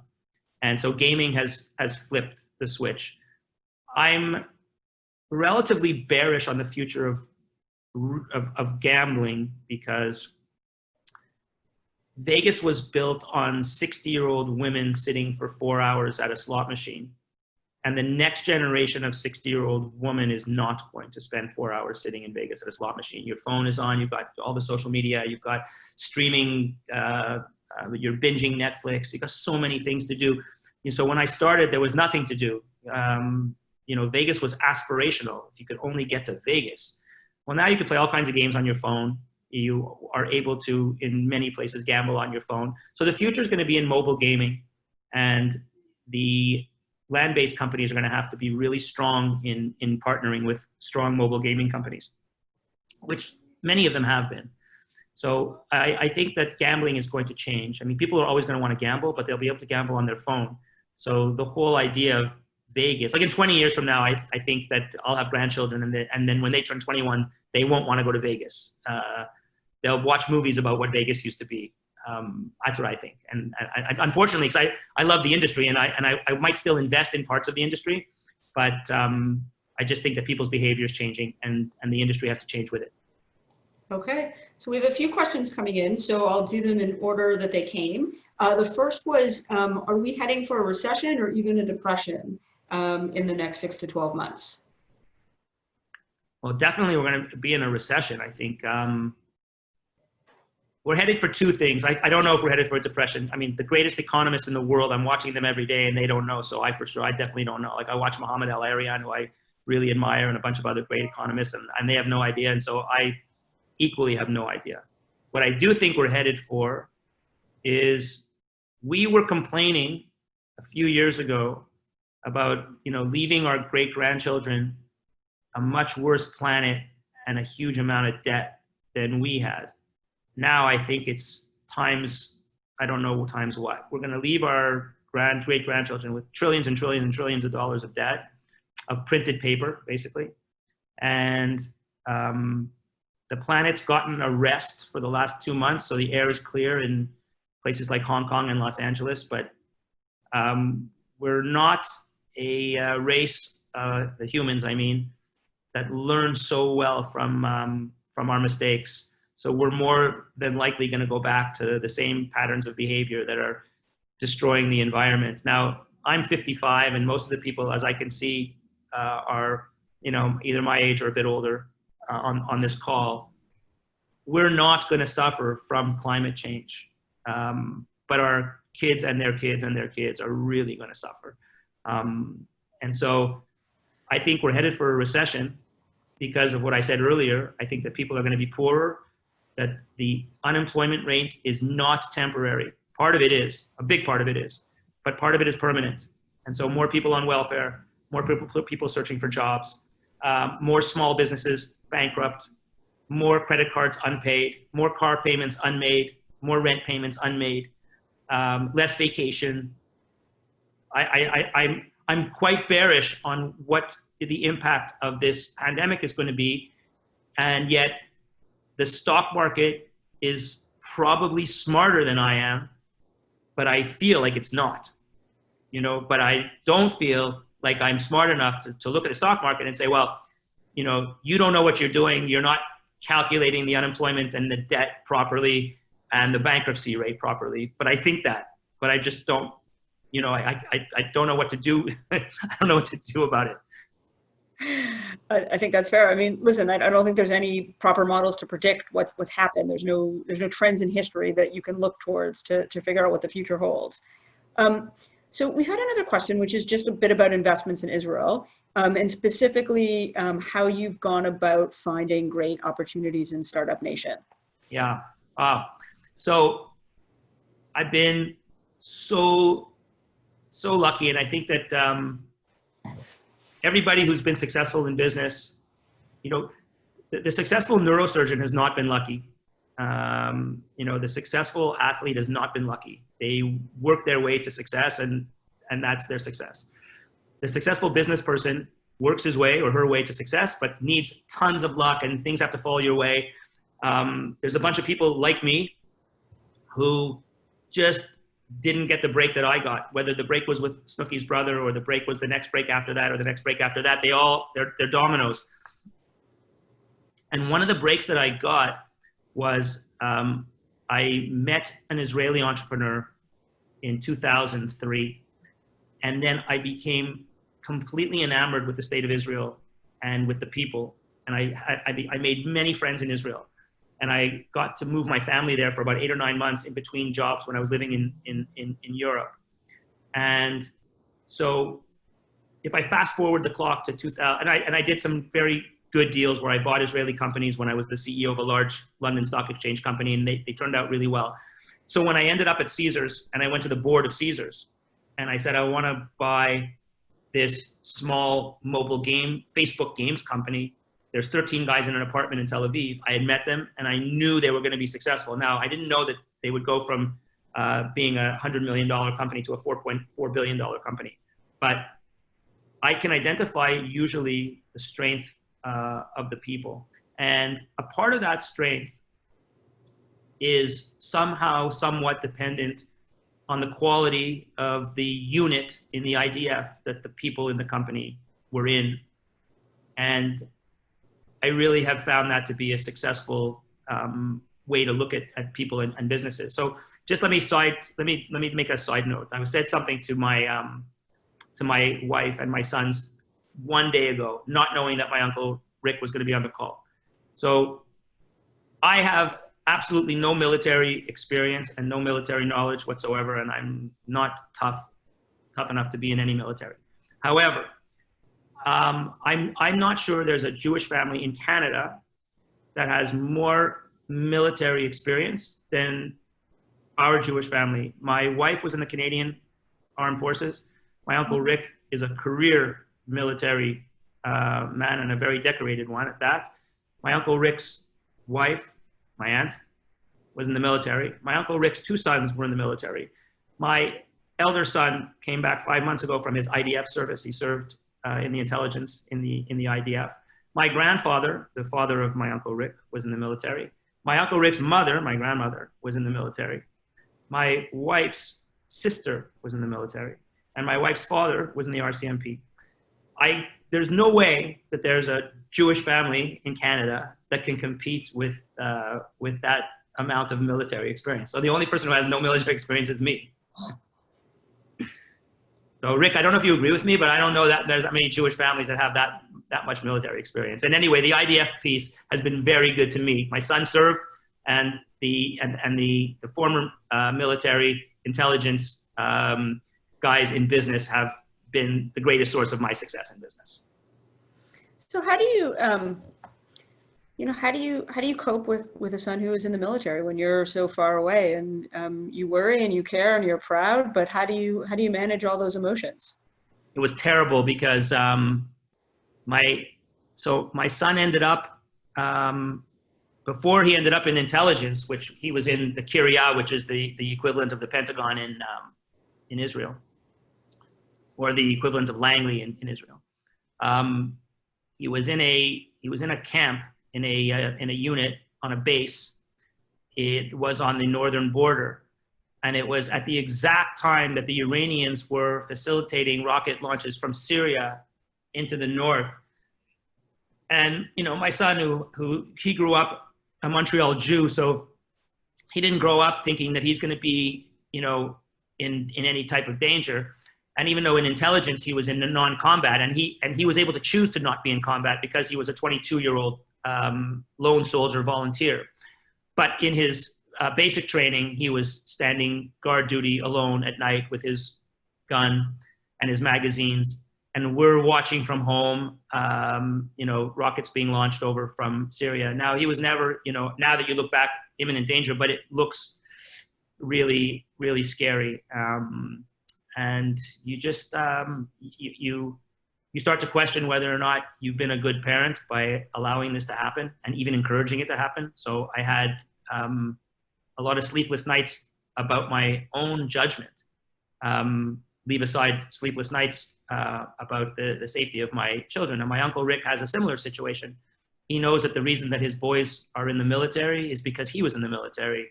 And so gaming has flipped the switch. I'm relatively bearish on the future of gambling, because Vegas was built on 60-year-old women sitting for 4 hours at a slot machine. And the next generation of 60-year-old woman is not going to spend 4 hours sitting in Vegas at a slot machine. Your phone is on, you've got all the social media, you've got streaming, you're binging Netflix, you've got so many things to do. And so when I started, there was nothing to do. Vegas was aspirational. If you could only get to Vegas. Well, now you can play all kinds of games on your phone. You are able to, in many places, gamble on your phone. So the future is going to be in mobile gaming, and the land-based companies are going to have to be really strong in partnering with strong mobile gaming companies, which many of them have been. So I think that gambling is going to change. I mean, people are always going to want to gamble, but they'll be able to gamble on their phone. So the whole idea of Vegas, like in 20 years from now, I think that I'll have grandchildren, and then when they turn 21, they won't want to go to Vegas. They'll watch movies about what Vegas used to be. That's what I think. And unfortunately, because I love the industry, and I might still invest in parts of the industry, but I just think that people's behavior is changing, and the industry has to change with it. Okay, so we have a few questions coming in, so I'll do them in order that they came. The first was, are we heading for a recession or even a depression in the next 6 to 12 months? Well, definitely we're going to be in a recession, I think. We're headed for two things. I don't know if we're headed for a depression. I mean, the greatest economists in the world, I'm watching them every day and they don't know. So I definitely don't know. Like, I watch Mohammed El-Arian, who I really admire, and a bunch of other great economists, and they have no idea. And so I equally have no idea. What I do think we're headed for is, we were complaining a few years ago about, leaving our great-grandchildren a much worse planet and a huge amount of debt than we had. Now I think it's times, I don't know times what. We're going to leave our great-grandchildren with trillions and trillions and trillions of dollars of debt, of printed paper, basically. And the planet's gotten a rest for the last 2 months, so the air is clear in places like Hong Kong and Los Angeles. But we're not a race, the humans, I mean, that learn so well from our mistakes. So we're more than likely going to go back to the same patterns of behavior that are destroying the environment. Now, I'm 55, and most of the people, as I can see, are either my age or a bit older on this call. We're not going to suffer from climate change, but our kids and their kids and their kids are really going to suffer. And so I think we're headed for a recession because of what I said earlier. I think that people are going to be poorer, that the unemployment rate is not temporary. Part of it is, a big part of it is, but part of it is permanent. And so more people on welfare, more people searching for jobs, more small businesses bankrupt, more credit cards unpaid, more car payments unmade, more rent payments unmade, less vacation. I'm quite bearish on what the impact of this pandemic is going to be. And yet the stock market is probably smarter than I am, but I feel like it's not, you know, but I don't feel like I'm smart enough to look at the stock market and say, well, you know, you don't know what you're doing. You're not calculating the unemployment and the debt properly and the bankruptcy rate properly. But I think that, but I just don't, you know, I don't know what to do. I don't know what to do about it. I think that's fair. I mean, listen, I don't think there's any proper models to predict what's happened. There's no trends in history that you can look towards to figure out what the future holds. So we've had another question, which is just a bit about investments in Israel, and specifically how you've gone about finding great opportunities in Startup Nation. Yeah. So I've been so lucky, and I think that everybody who's been successful in business, you know, the successful neurosurgeon has not been lucky. You know, the successful athlete has not been lucky. They work their way to success, and that's their success. The successful business person works his way or her way to success, but needs tons of luck, and things have to fall your way. There's a bunch of people like me who just didn't get the break that I got, whether the break was with Snooki's brother or the break was the next break after that or the next break after that. They're dominoes. And one of the breaks that I got was I met an Israeli entrepreneur in 2003. And then I became completely enamored with the state of Israel and with the people. And I made many friends in Israel. And I got to move my family there for about 8 or 9 months in between jobs when I was living in Europe. And so if I fast forward the clock to 2000, and I did some very good deals where I bought Israeli companies when I was the CEO of a large London Stock Exchange company, and they turned out really well. So when I ended up at Caesars and I went to the board of Caesars and I said, I want to buy this small mobile game, Facebook games company. There's 13 guys in an apartment in Tel Aviv. I had met them and I knew they were going to be successful. Now, I didn't know that they would go from being a $100 million company to a $4.4 billion company. But I can identify usually the strength of the people. And a part of that strength is somehow somewhat dependent on the quality of the unit in the IDF that the people in the company were in. And I really have found that to be a successful way to look at people and businesses. So just let me make a side note. I said something to my wife and my sons one day ago, not knowing that my Uncle Rick was going to be on the call. So I have absolutely no military experience and no military knowledge whatsoever, and I'm not tough enough to be in any military. However, I'm not sure there's a Jewish family in Canada that has more military experience than our Jewish family. My wife was in the Canadian Armed Forces. My Uncle Rick is a career military man, and a very decorated one at that. My Uncle Rick's wife, my aunt, was in the military. My Uncle Rick's 2 sons were in the military. My elder son came back 5 months ago from his IDF service. He served in the intelligence in the IDF. My grandfather, the father of my Uncle Rick, was in the military. My Uncle Rick's mother, my grandmother, was in the military. My wife's sister was in the military. And my wife's father was in the RCMP. There's no way that there's a Jewish family in Canada that can compete with that amount of military experience. So the only person who has no military experience is me. So Rick, I don't know if you agree with me, but I don't know that there's that many Jewish families that have that much military experience. And anyway, the IDF piece has been very good to me. My son served, and the former military intelligence guys in business have been the greatest source of my success in business. So how do you, how do you cope with a son who is in the military when you're so far away, and you worry and you care and you're proud, but how do you manage all those emotions? It was terrible because my son ended up before he ended up in intelligence, which he was in the Kiryat, which is the equivalent of the Pentagon in Israel, or the equivalent of Langley in Israel. He was in a camp in a unit on a base. It was on the northern border, and it was at the exact time that the Iranians were facilitating rocket launches from Syria into the north. And my son, who he grew up a Montreal Jew, so he didn't grow up thinking that he's going to be in any type of danger. And even though in intelligence he was in non-combat, and he was able to choose to not be in combat because he was a 22-year-old lone soldier volunteer. But in his basic training, he was standing guard duty alone at night with his gun and his magazines. And we're watching from home, rockets being launched over from Syria. Now, he was never, now that you look back, imminent danger, but it looks really, really scary. And you just, you start to question whether or not you've been a good parent by allowing this to happen and even encouraging it to happen. So I had a lot of sleepless nights about my own judgment. Leave aside sleepless nights about the safety of my children. And my uncle Rick has a similar situation. He knows that the reason that his boys are in the military is because he was in the military.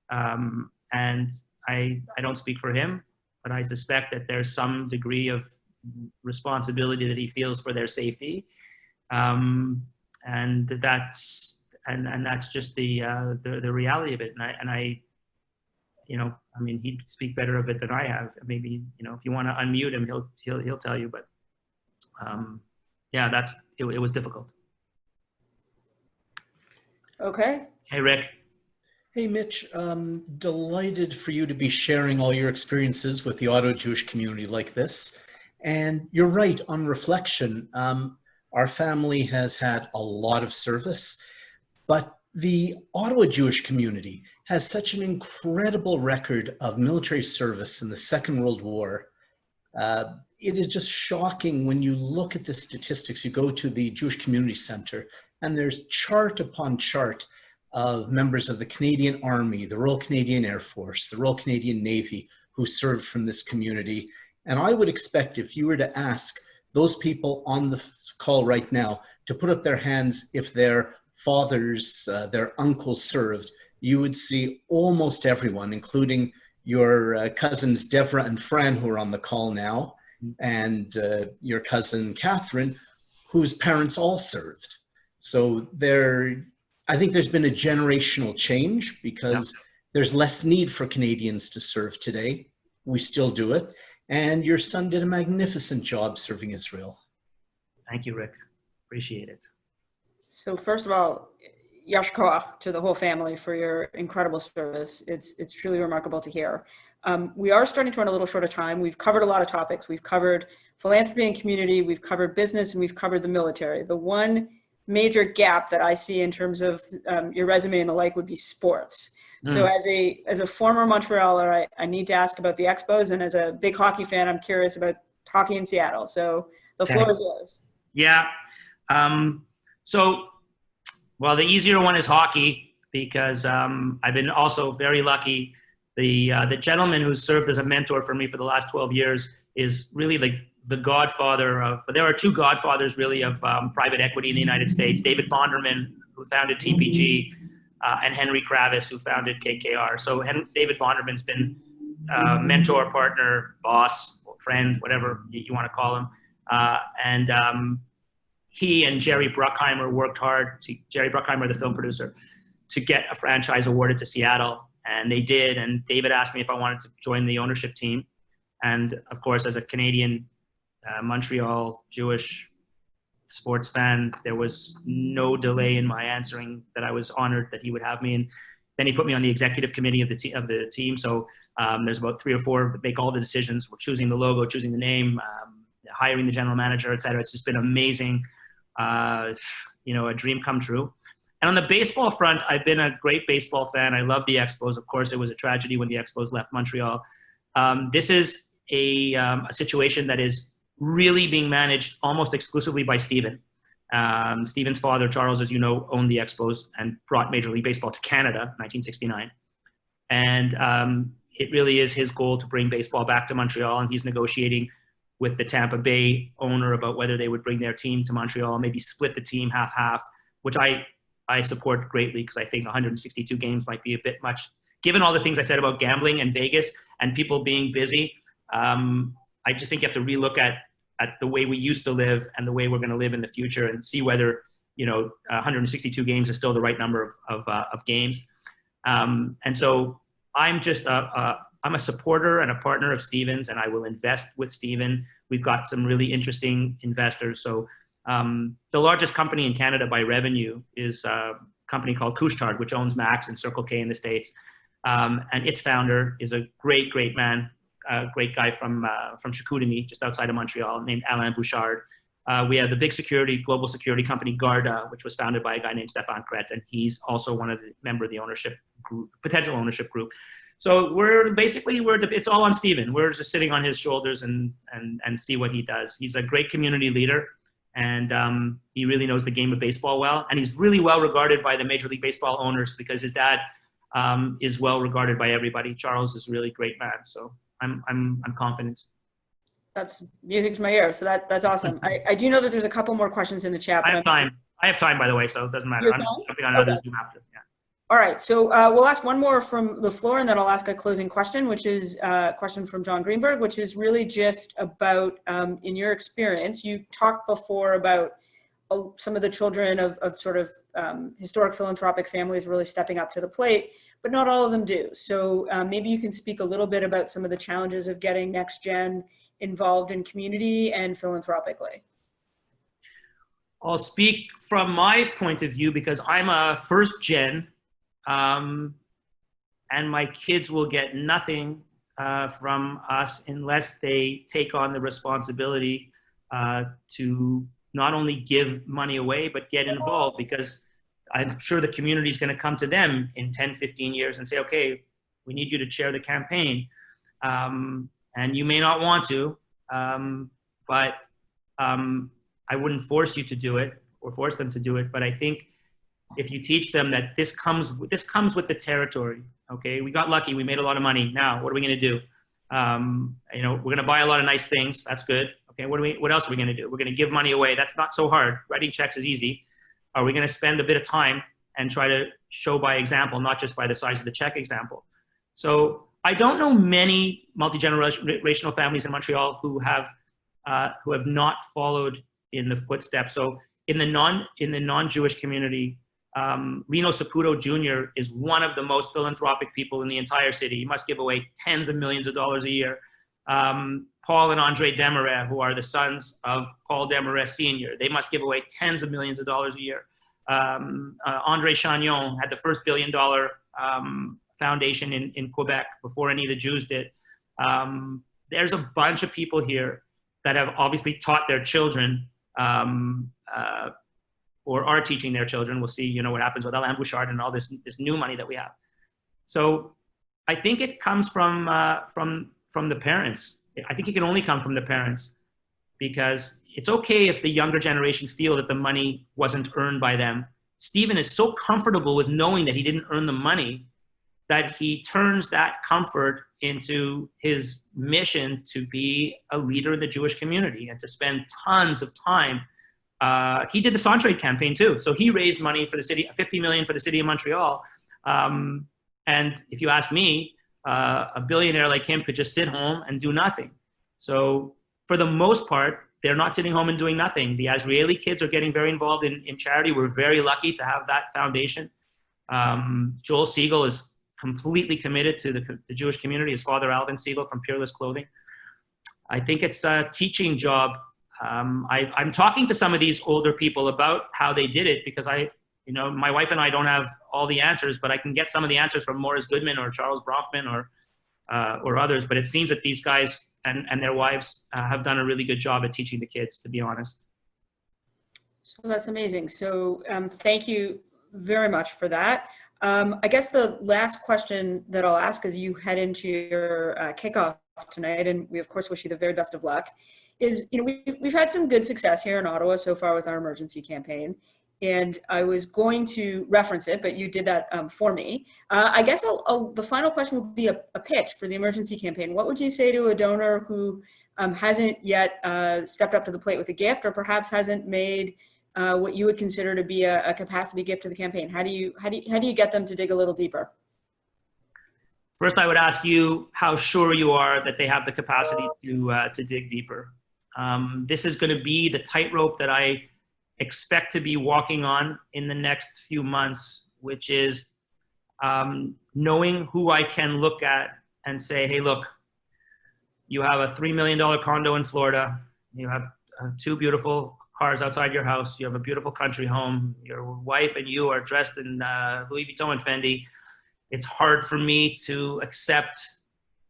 And I don't speak for him, but I suspect that there's some degree of responsibility that he feels for their safety. And that's just the reality of it. And I he'd speak better of it than I have. Maybe, if you want to unmute him, he'll tell you, but it was difficult. Okay. Hey, Rick. Hey, Mitch, delighted for you to be sharing all your experiences with the Ottawa Jewish community like this. And you're right, on reflection, our family has had a lot of service, but the Ottawa Jewish community has such an incredible record of military service in the Second World War. It is just shocking when you look at the statistics. You go to the Jewish Community Center, and there's chart upon chart of members of the Canadian Army, the Royal Canadian Air Force, the Royal Canadian Navy who served from this community. And I would expect if you were to ask those people on the call right now to put up their hands if their fathers, their uncles served, you would see almost everyone, including your cousins Deborah and Fran, who are on the call now, and your cousin Catherine, whose parents all served. So I think there's been a generational change because there's less need for Canadians to serve today. We still do it. And your son did a magnificent job serving Israel. Thank you, Rick. Appreciate it. So first of all, yash koach to the whole family for your incredible service. It's truly remarkable to hear. We are starting to run a little short of time. We've covered a lot of topics. We've covered philanthropy and community. We've covered business, and we've covered the military. The one major gap that I see in terms of your resume and the like would be sports. So as a former Montrealer, I need to ask about the Expos, and as a big hockey fan, I'm curious about hockey in Seattle. So the floor is yours. Yeah. Well, the easier one is hockey because I've been also very lucky. The gentleman who served as a mentor for me for the last 12 years is really the godfather of, there are two godfathers really of private equity in the United States, David Bonderman, who founded TPG, and Henry Kravis, who founded KKR. So David Bonderman's been mentor, partner, boss, friend, whatever you want to call him. He and Jerry Bruckheimer worked hard, Jerry Bruckheimer, the film producer, to get a franchise awarded to Seattle. And they did. And David asked me if I wanted to join the ownership team. And of course, as a Canadian, Montreal Jewish sports fan, there was no delay in my answering that I was honored that he would have me. And then he put me on the executive committee of the team. So there's about 3 or 4 that make all the decisions. We're choosing the logo, choosing the name, hiring the general manager, et cetera. It's just been amazing. A dream come true. And on the baseball front, I've been a great baseball fan. I love the Expos. Of course, it was a tragedy when the Expos left Montreal. This is a situation that is really being managed almost exclusively by Steven. Steven's father, Charles, as you know, owned the Expos and brought Major League Baseball to Canada in 1969. And it really is his goal to bring baseball back to Montreal, and he's negotiating with the Tampa Bay owner about whether they would bring their team to Montreal, maybe split the team half-half, which I support greatly because I think 162 games might be a bit much. Given all the things I said about gambling and Vegas and people being busy, I just think you have to relook at the way we used to live and the way we're going to live in the future and see whether, 162 games is still the right number of games. And so I'm just I'm a supporter and a partner of Steven's, and I will invest with Steven. We've got some really interesting investors. So the largest company in Canada by revenue is a company called Couche-Tard, which owns Max and Circle K in the States. And its founder is a great, great man, a great guy from Chicoutimi, just outside of Montreal, named Alain Bouchard. We have the big global security company Garda, which was founded by a guy named Stéphane Crête, and he's also one of the member of the ownership group, potential ownership group. So it's all on Steven. We're just sitting on his shoulders and see what he does. He's a great community leader, and he really knows the game of baseball well, and he's really well regarded by the Major League Baseball owners because his dad is well regarded by everybody. Charles is a really great man, so I'm confident. That's music to my ears. So that's awesome. I do know that there's a couple more questions in the chat. I have time, by the way, so it doesn't matter. I'm jumping on another Zoom after. Yeah. All right. So we'll ask one more from the floor, and then I'll ask a closing question, which is a question from John Greenberg, which is really just about, in your experience, you talked before about some of the children of sort of historic philanthropic families really stepping up to the plate, but not all of them do. So maybe you can speak a little bit about some of the challenges of getting next gen involved in community and philanthropically. I'll speak from my point of view because I'm a first gen, and my kids will get nothing from us unless they take on the responsibility to not only give money away, but get involved, because I'm sure the community is going to come to them in 10, 15 years and say, okay, we need you to chair the campaign. And you may not want to, but I wouldn't force you to do it or force them to do it. But I think if you teach them that this comes with the territory, okay, we got lucky, we made a lot of money. Now, what are we going to do? We're going to buy a lot of nice things. That's good. Okay, what else are we going to do? We're going to give money away. That's not so hard. Writing checks is easy. Are we going to spend a bit of time and try to show by example, not just by the size of the check example? So I don't know many multi-generational families in Montreal who have not followed in the footsteps. So in the non-Jewish community, Lino Saputo Jr. is one of the most philanthropic people in the entire city. He must give away tens of millions of dollars a year. Paul and Andre Desmarais, who are the sons of Paul Desmarais Sr., they must give away tens of millions of dollars a year. Andre Chagnon had the first $1 billion foundation in Quebec before any of the Jews did. There's a bunch of people here that have obviously taught their children or are teaching their children. We'll see, what happens with Alain Bouchard and all this new money that we have. So I think it comes from the parents. I think it can only come from the parents, because it's okay if the younger generation feel that the money wasn't earned by them. Steven is so comfortable with knowing that he didn't earn the money that he turns that comfort into his mission to be a leader in the Jewish community and to spend tons of time. He did the Centraide campaign too. So he raised money for the city, $50 million for the city of Montreal. And if you ask me, a billionaire like him could just sit home and do nothing. So for the most part, they're not sitting home and doing nothing. The Israeli kids are getting very involved in charity. We're very lucky to have that foundation. Joel Siegel is completely committed to the Jewish community. His father, Alvin Siegel from Peerless Clothing. I think it's a teaching job. I'm talking to some of these older people about how they did it, because my wife and I don't have all the answers, but I can get some of the answers from Morris Goodman or Charles Bronfman or others. But it seems that these guys and their wives have done a really good job at teaching the kids, to be honest. So that's amazing. So thank you very much for that. I guess the last question that I'll ask as you head into your kickoff tonight, and we of course wish you the very best of luck, is, you know, we've had some good success here in Ottawa so far with our emergency campaign. And I was going to reference it, but you did that for me. I guess the final question would be a pitch for the emergency campaign. What would you say to a donor who hasn't yet stepped up to the plate with a gift, or perhaps hasn't made what you would consider to be a capacity gift to the campaign? How do you get them to dig a little deeper? First, I would ask you how sure you are that they have the capacity to dig deeper. This is going to be the tightrope that I expect to be walking on in the next few months, which is knowing who I can look at and say, hey, look, you have a $3 million condo in Florida. You have 2 beautiful cars outside your house. You have a beautiful country home. Your wife and you are dressed in Louis Vuitton and Fendi. It's hard for me to accept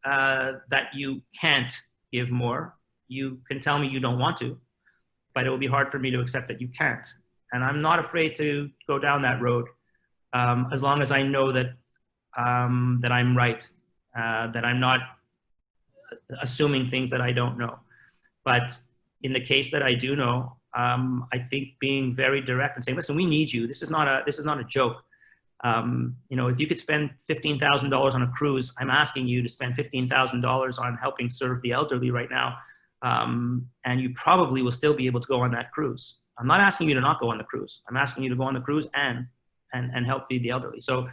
that you can't give more. You can tell me you don't want to, but it will be hard for me to accept that you can't. And I'm not afraid to go down that road, as long as I know that, that I'm right, that I'm not assuming things that I don't know. But in the case that I do know, I think being very direct and saying, listen, we need you. This is not a joke. You know, if you could spend $15,000 on a cruise, I'm asking you to spend $15,000 on helping serve the elderly right now. And you probably will still be able to go on that cruise. I'm not asking you to not go on the cruise. I'm asking you to go on the cruise and help feed the elderly. So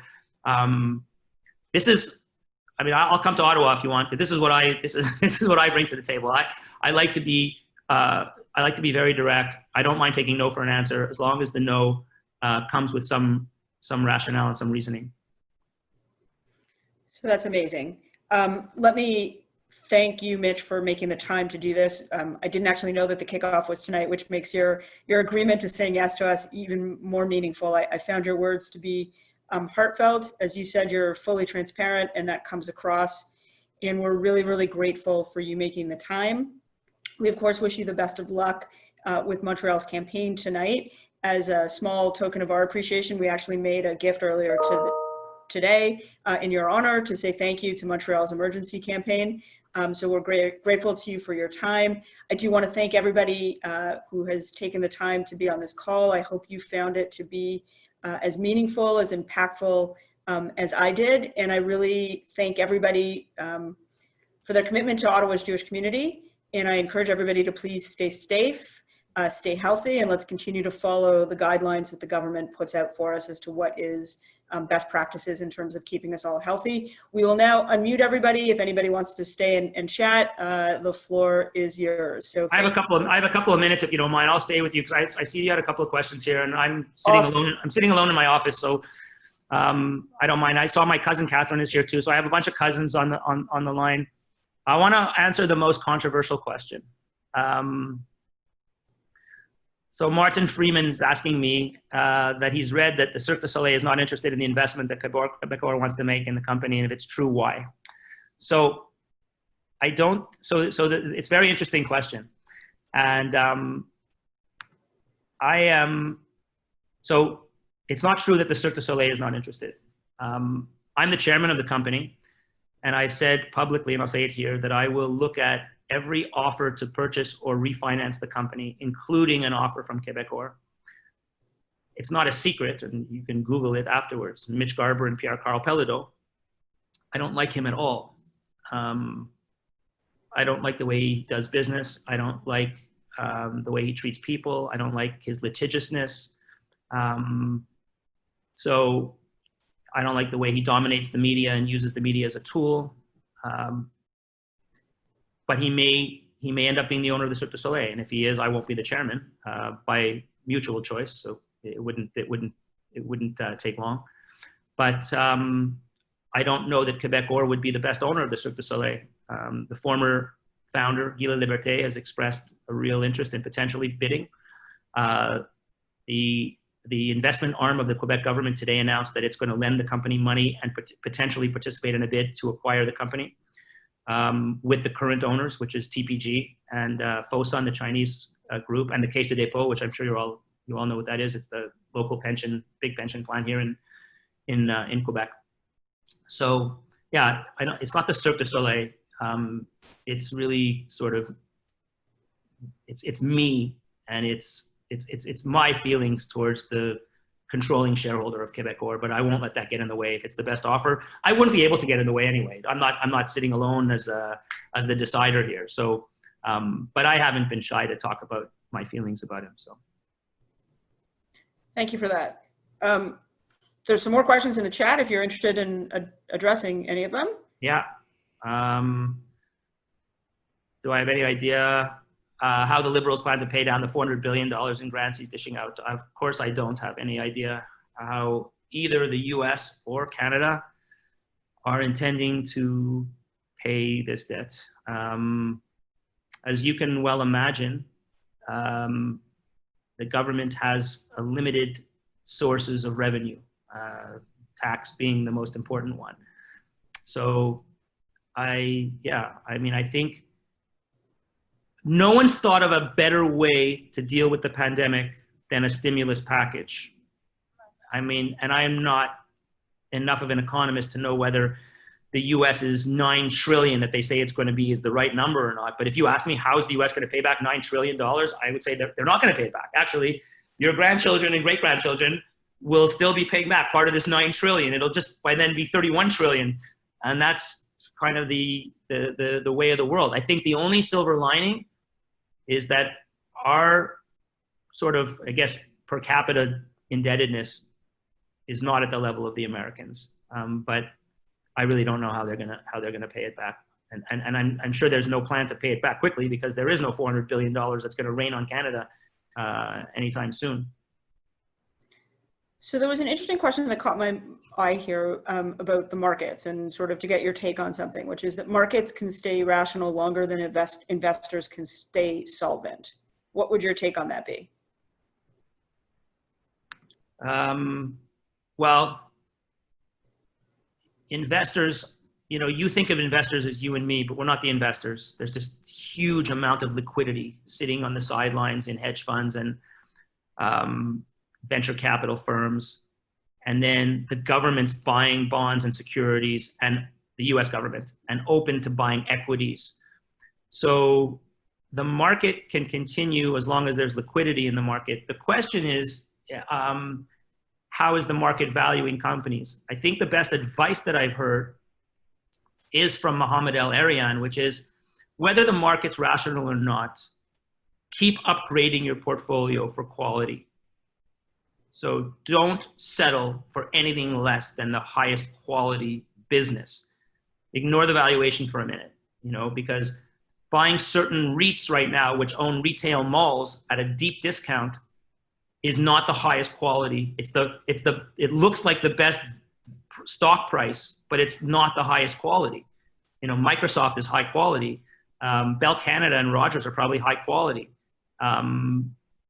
this is, I mean, I'll come to Ottawa if you want, but this is what this is what I bring to the table. I like to be very direct. I don't mind taking no for an answer, as long as the no comes with some rationale and some reasoning. So that's amazing. Let me thank you, Mitch, for making the time to do this. I didn't actually know that the kickoff was tonight, which makes your agreement to saying yes to us even more meaningful. I found your words to be heartfelt. As you said, you're fully transparent, and that comes across. And we're really, really grateful for you making the time. We, of course, wish you the best of luck with Montreal's campaign tonight. As a small token of our appreciation, we actually made a gift earlier today in your honor to say thank you to Montreal's emergency campaign. So we're grateful to you for your time. I do want to thank everybody who has taken the time to be on this call. I hope you found it to be as meaningful, as impactful as I did. And I really thank everybody for their commitment to Ottawa's Jewish community. And I encourage everybody to please stay safe, stay healthy, and let's continue to follow the guidelines that the government puts out for us as to what is best practices in terms of keeping us all healthy. We will now unmute everybody. If anybody wants to stay and chat, the floor is yours. So I have a couple of minutes, if you don't mind. I'll stay with you because I see you had a couple of questions here, and I'm sitting alone. I'm sitting alone in my office, so I don't mind. I saw my cousin Catherine is here too, so I have a bunch of cousins on the line. I want to answer the most controversial question. So Martin Freeman's asking me that he's read that the Cirque du Soleil is not interested in the investment that Quebecor wants to make in the company, and if it's true, why? So I don't. It's a very interesting question, and I am. So it's not true that the Cirque du Soleil is not interested. I'm the chairman of the company, and I've said publicly, and I'll say it here, that I will look at every offer to purchase or refinance the company, including an offer from Quebecor. It's not a secret, and you can Google it afterwards. Mitch Garber and Pierre-Carl Pelledo. I don't like him at all. I don't like the way he does business. I don't like the way he treats people. I don't like his litigiousness. So I don't like the way he dominates the media and uses the media as a tool. But he may end up being the owner of the Cirque du Soleil, and if he is, I won't be the chairman by mutual choice. So it wouldn't take long. But I don't know that Quebecor would be the best owner of the Cirque du Soleil. The former founder, Guy Laliberté, has expressed a real interest in potentially bidding. The investment arm of the Quebec government today announced that it's going to lend the company money and potentially participate in a bid to acquire the company with the current owners, which is TPG and Fosun, the Chinese group, and the Caisse de Dépôt, which I'm sure you're all You all know what that is. It's the local pension, big pension plan here in Quebec. So yeah, I don't, it's not the Cirque du Soleil. It's really sort of, it's me, and it's my feelings towards the controlling shareholder of Quebecor, but I won't let that get in the way. If it's the best offer, I wouldn't be able to get in the way anyway. I'm not sitting alone as the decider here. So, but I haven't been shy to talk about my feelings about him. So. Thank you for that. There's some more questions in the chat if you're interested in addressing any of them. Yeah. Do I have any idea how the Liberals plan to pay down the $400 billion in grants he's dishing out? Of course, I don't have any idea how either the US or Canada are intending to pay this debt. As you can well imagine, the government has a limited sources of revenue, tax being the most important one. So I think no one's thought of a better way to deal with the pandemic than a stimulus package. I mean, and I am not enough of an economist to know whether the US's $9 trillion that they say it's going to be is the right number or not. But if you ask me, how is the US going to pay back $9 trillion? I would say that they're not going to pay it back. Actually, your grandchildren and great-grandchildren will still be paying back part of this $9 trillion. It'll just by then be 31 trillion. And that's kind of the way of the world. I think the only silver lining is that our sort of, I guess, per capita indebtedness is not at the level of the Americans. But I really don't know how they're gonna pay it back. And I'm sure there's no plan to pay it back quickly, because there is no $400 billion that's gonna rain on Canada anytime soon. So there was an interesting question that caught my eye here about the markets, and sort of to get your take on something, which is that markets can stay rational longer than investors can stay solvent. What would your take on that be? Well, investors, you know, you think of investors as you and me, but we're not the investors. There's this huge amount of liquidity sitting on the sidelines in hedge funds and venture capital firms. And then the government's buying bonds and securities, and the US government, and open to buying equities. So the market can continue as long as there's liquidity in the market. The question is, how is the market valuing companies? I think the best advice that I've heard is from Mohamed El-Erian, which is, whether the market's rational or not, keep upgrading your portfolio for quality. So don't settle for anything less than the highest quality business. Ignore the valuation for a minute, you know, because buying certain REITs right now, which own retail malls at a deep discount, is not the highest quality. It looks like the best stock price, but it's not the highest quality. You know, Microsoft is high quality. Bell Canada and Rogers are probably high quality.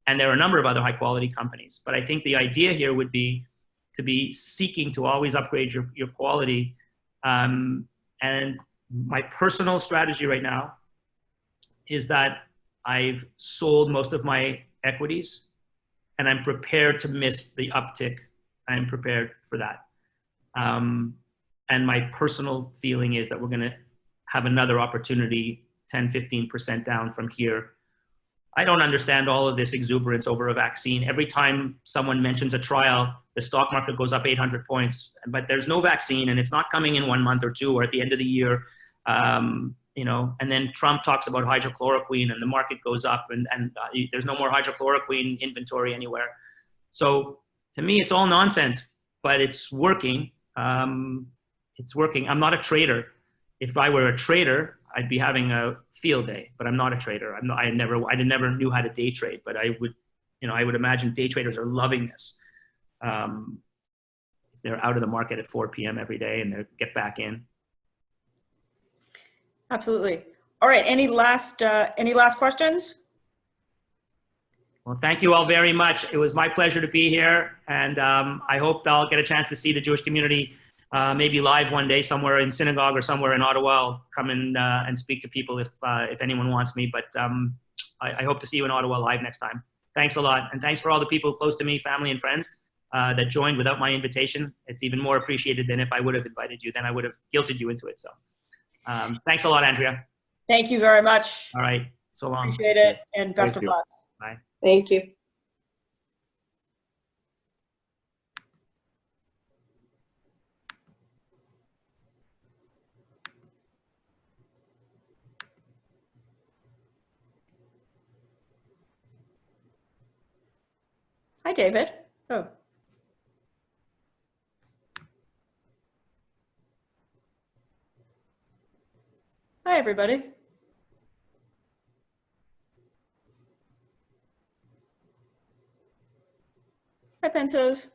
And there are a number of other high quality companies. But I think the idea here would be to be seeking to always upgrade your quality. And my personal strategy right now is that I've sold most of my equities, and I'm prepared to miss the uptick. I'm prepared for that. And my personal feeling is that we're gonna have another opportunity 10, 15% down from here. I don't understand all of this exuberance over a vaccine. Every time someone mentions a trial, the stock market goes up 800 points, but there's no vaccine, and it's not coming in 1 month or two or at the end of the year. You know, and then Trump talks about hydrochloroquine, and the market goes up, and there's no more hydrochloroquine inventory anywhere. So to me, it's all nonsense, but it's working. It's working. I'm not a trader. If I were a trader, I'd be having a field day, but I'm not a trader. I never knew how to day trade, but I would imagine day traders are loving this. If they're out of the market at 4 p.m. every day and they get back in. Absolutely. All right. Any last questions? Well, thank you all very much. It was my pleasure to be here, and I hope I'll get a chance to see the Jewish community maybe live one day somewhere in synagogue or somewhere in Ottawa. I'll come in and speak to people if anyone wants me, but I hope to see you in Ottawa live next time. thanks a lot. And thanks for all the people close to me, family and friends, that joined without my invitation. It's even more appreciated than if I would have invited you, then I would have guilted you into it. So thanks a lot, Andrea. Thank you very much. All right. So long. Appreciate it, and best of luck. Bye. Thank you. Hi, David. Oh. Hi, everybody. Hi, Pentos.